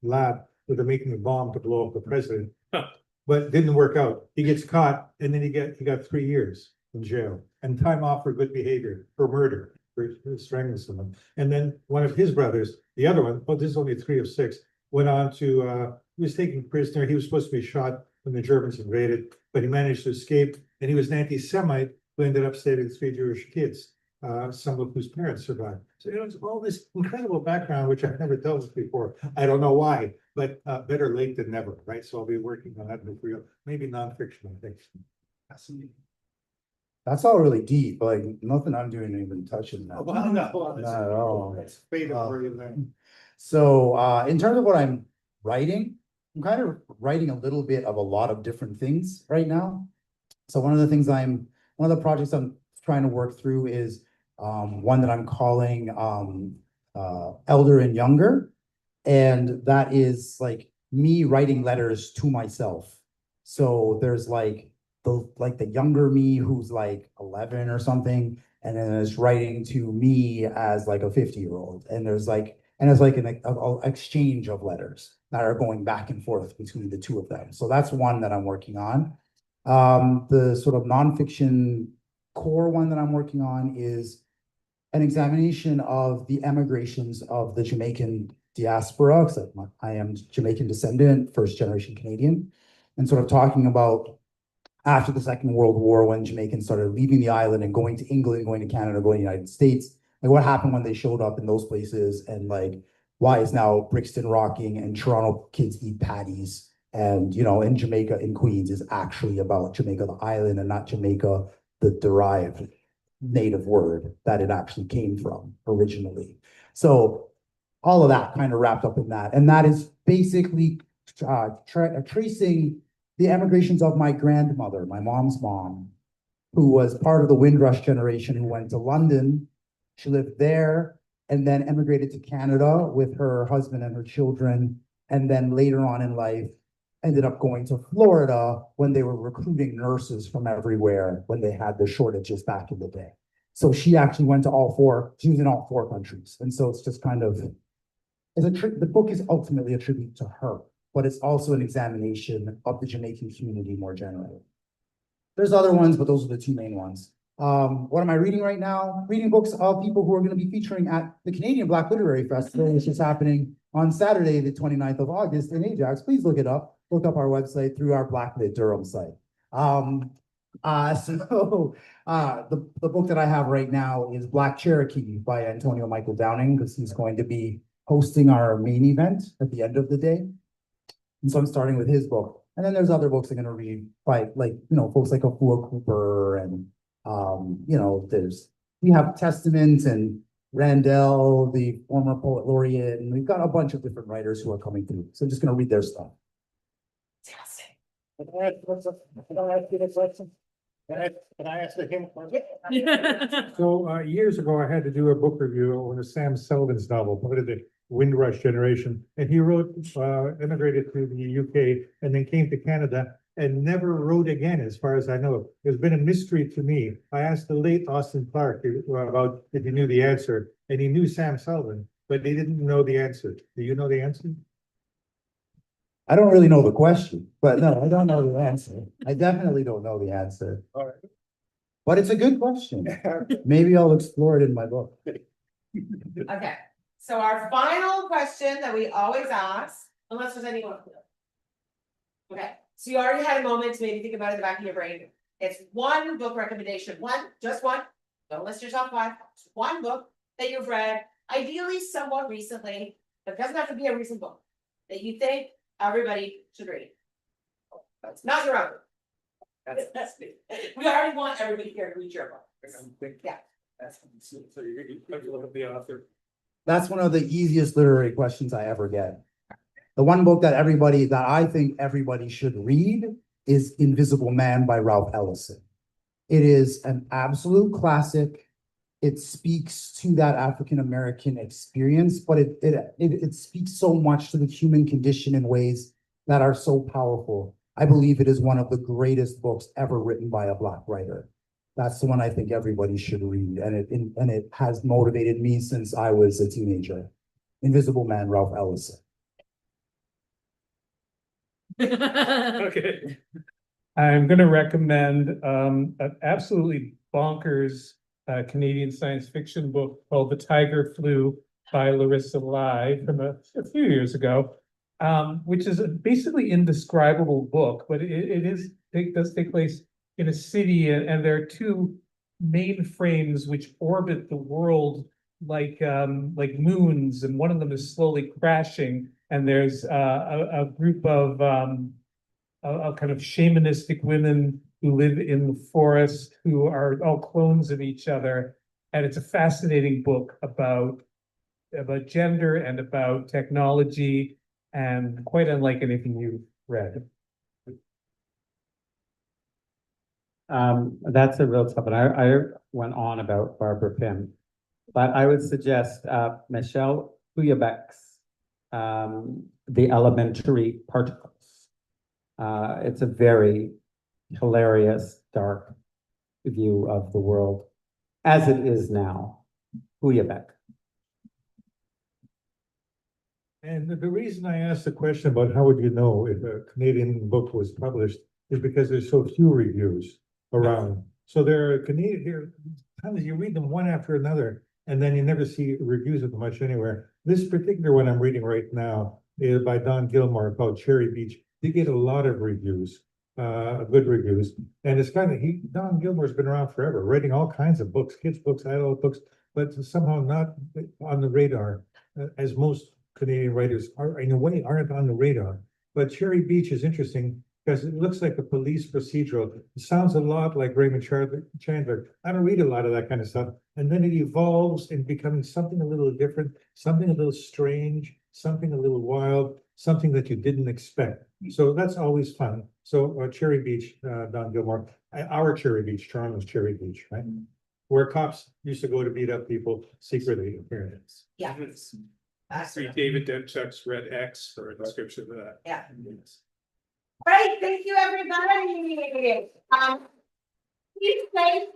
lab where they're making a bomb to blow up the president. But it didn't work out. He gets caught, and then he got 3 years in jail and time off for good behavior, for murder, for strangling someone. And then one of his brothers, the other one, this is only 3 of 6, went on to he was taken prisoner. He was supposed to be shot when the Germans invaded, but he managed to escape. And he was an anti-Semite who ended up saving 3 Jewish kids, some of whose parents survived. So it's all this incredible background, which I've never dealt with before. I don't know why, but better late than never, right? So I'll be working on that material, maybe nonfiction, I think. Fascinating. That's all really deep, like nothing I'm doing even touching that. Well, no, Not at all. it's faded for you then. So in terms of what I'm writing, I'm kind of writing a little bit of a lot of different things right now. So one of the projects I'm trying to work through is one that I'm calling Elder and Younger. And that is like me writing letters to myself. So there's like the younger me who's like 11 or something, and then is writing to me as like a 50-year-old. And it's like an exchange of letters that are going back and forth between the two of them. So that's one that I'm working on. The sort of nonfiction core one that I'm working on is an examination of the emigrations of the Jamaican diaspora, because I am Jamaican descendant, first generation Canadian, and sort of talking about after the Second World War, when Jamaicans started leaving the island and going to England, going to Canada, going to the United States, like what happened when they showed up in those places, and like why is now Brixton rocking and Toronto kids eat patties, and in Jamaica, in Queens, is actually about Jamaica the island and not Jamaica the derived native word that it actually came from originally. So all of that kind of wrapped up in that, and that is basically tracing the emigrations of my grandmother, my mom's mom, who was part of the Windrush generation who went to London. She lived there and then emigrated to Canada with her husband and her children. And then later on in life, ended up going to Florida when they were recruiting nurses from everywhere when they had the shortages back in the day. So she actually went to she was in all 4 countries. And so it's just kind of, the book is ultimately a tribute to her, but it's also an examination of the Jamaican community more generally. There's other ones, but those are the 2 main ones. What am I reading right now? Reading books of people who are going to be featuring at the Canadian Black Literary Festival, which is happening on Saturday, the 29th of August in Ajax. Please look it up. Look up our website through our Blacklit Durham site. The book that I have right now is Black Cherokee by Antonio Michael Downing, because he's going to be hosting our main event at the end of the day. And so I'm starting with his book. And then there's other books I'm going to read by folks like Afua Cooper and we have Testament and Randell, the former poet laureate, and we've got a bunch of different writers who are coming through. So I'm just going to read their stuff. Can I ask him? So, years ago, I had to do a book review on Sam Sullivan's novel, part of the Windrush generation. And he wrote, immigrated to the UK and then came to Canada and never wrote again, as far as I know. It's been a mystery to me. I asked the late Austin Clark about if he knew the answer, and he knew Sam Sullivan, but he didn't know the answer. Do you know the answer? I don't really know the question, but no, I don't know the answer. I definitely don't know the answer. All right. But it's a good question. Maybe I'll explore it in my book. Okay, so our final question that we always ask, unless there's anyone. Okay, so you already had a moment to maybe think about it in the back of your brain. It's one book recommendation, just one. Don't list your top 5. Just one book that you've read, ideally somewhat recently, but it doesn't have to be a recent book that you think everybody should read. That's not your own. We already want everybody here to read your book. Yeah. So you look at the author. That's one of the easiest literary questions I ever get. The one book that I think everybody should read is Invisible Man by Ralph Ellison. It is an absolute classic. It speaks to that African-American experience, but it speaks so much to the human condition in ways that are so powerful. I believe it is one of the greatest books ever written by a Black writer. That's the one I think everybody should read, and it has motivated me since I was a teenager. Invisible Man, Ralph Ellison. Okay. I'm gonna recommend an absolutely bonkers Canadian science fiction book called The Tiger Flew by Larissa Lai from a few years ago, which is a basically indescribable book, but it does take place in a city, and there are 2 mainframes which orbit the world like moons, and one of them is slowly crashing, and there's a group of kind of shamanistic women who live in the forest who are all clones of each other. And it's a fascinating book about gender and about technology, and quite unlike anything you've read. That's a real tough one. I went on about Barbara Pym, but I would suggest Michelle Houellebecq's The Elementary Particles. It's a very hilarious, dark view of the world as it is now. Houellebecq. And the reason I asked the question about how would you know if a Canadian book was published is because there's so few reviews around. So there are Canadian here, sometimes you read them one after another, and then you never see reviews of them much anywhere. This particular one I'm reading right now is by Don Gilmore called Cherry Beach. They get a lot of reviews, good reviews. And it's kind of, Don Gilmore's been around forever, writing all kinds of books, kids' books, adult books, but somehow not on the radar, as most Canadian writers are, in a way, aren't on the radar. But Cherry Beach is interesting because it looks like a police procedural. It sounds a lot like Raymond Chandler. I don't read a lot of that kind of stuff. And then it evolves in becoming something a little different, something a little strange, something a little wild, something that you didn't expect. So that's always fun. So Cherry Beach, Don Gilmore, our Cherry Beach, Toronto's Cherry Beach, right? Where cops used to go to beat up people secretly, apparently. Yeah. See David Demchuk's Red X for a description of that. Yeah. Right, thank you, everybody.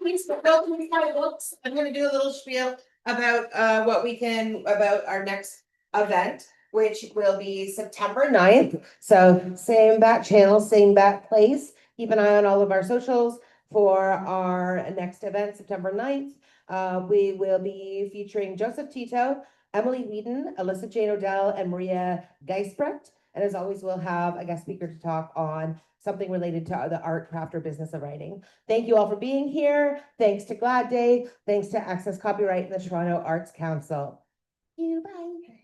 Please go through my books. I'm gonna do a little spiel about about our next event, which will be September 9th. So same back channel, same back place. Keep an eye on all of our socials for our next event, September 9th. We will be featuring Joseph Tito, Emily Whedon, Alyssa Jane Odell, and Maria Geisbrecht. And as always, we'll have a guest speaker to talk on something related to the art, craft, or business of writing. Thank you all for being here. Thanks to Glad Day. Thanks to Access Copyright and the Toronto Arts Council. Thank you, bye.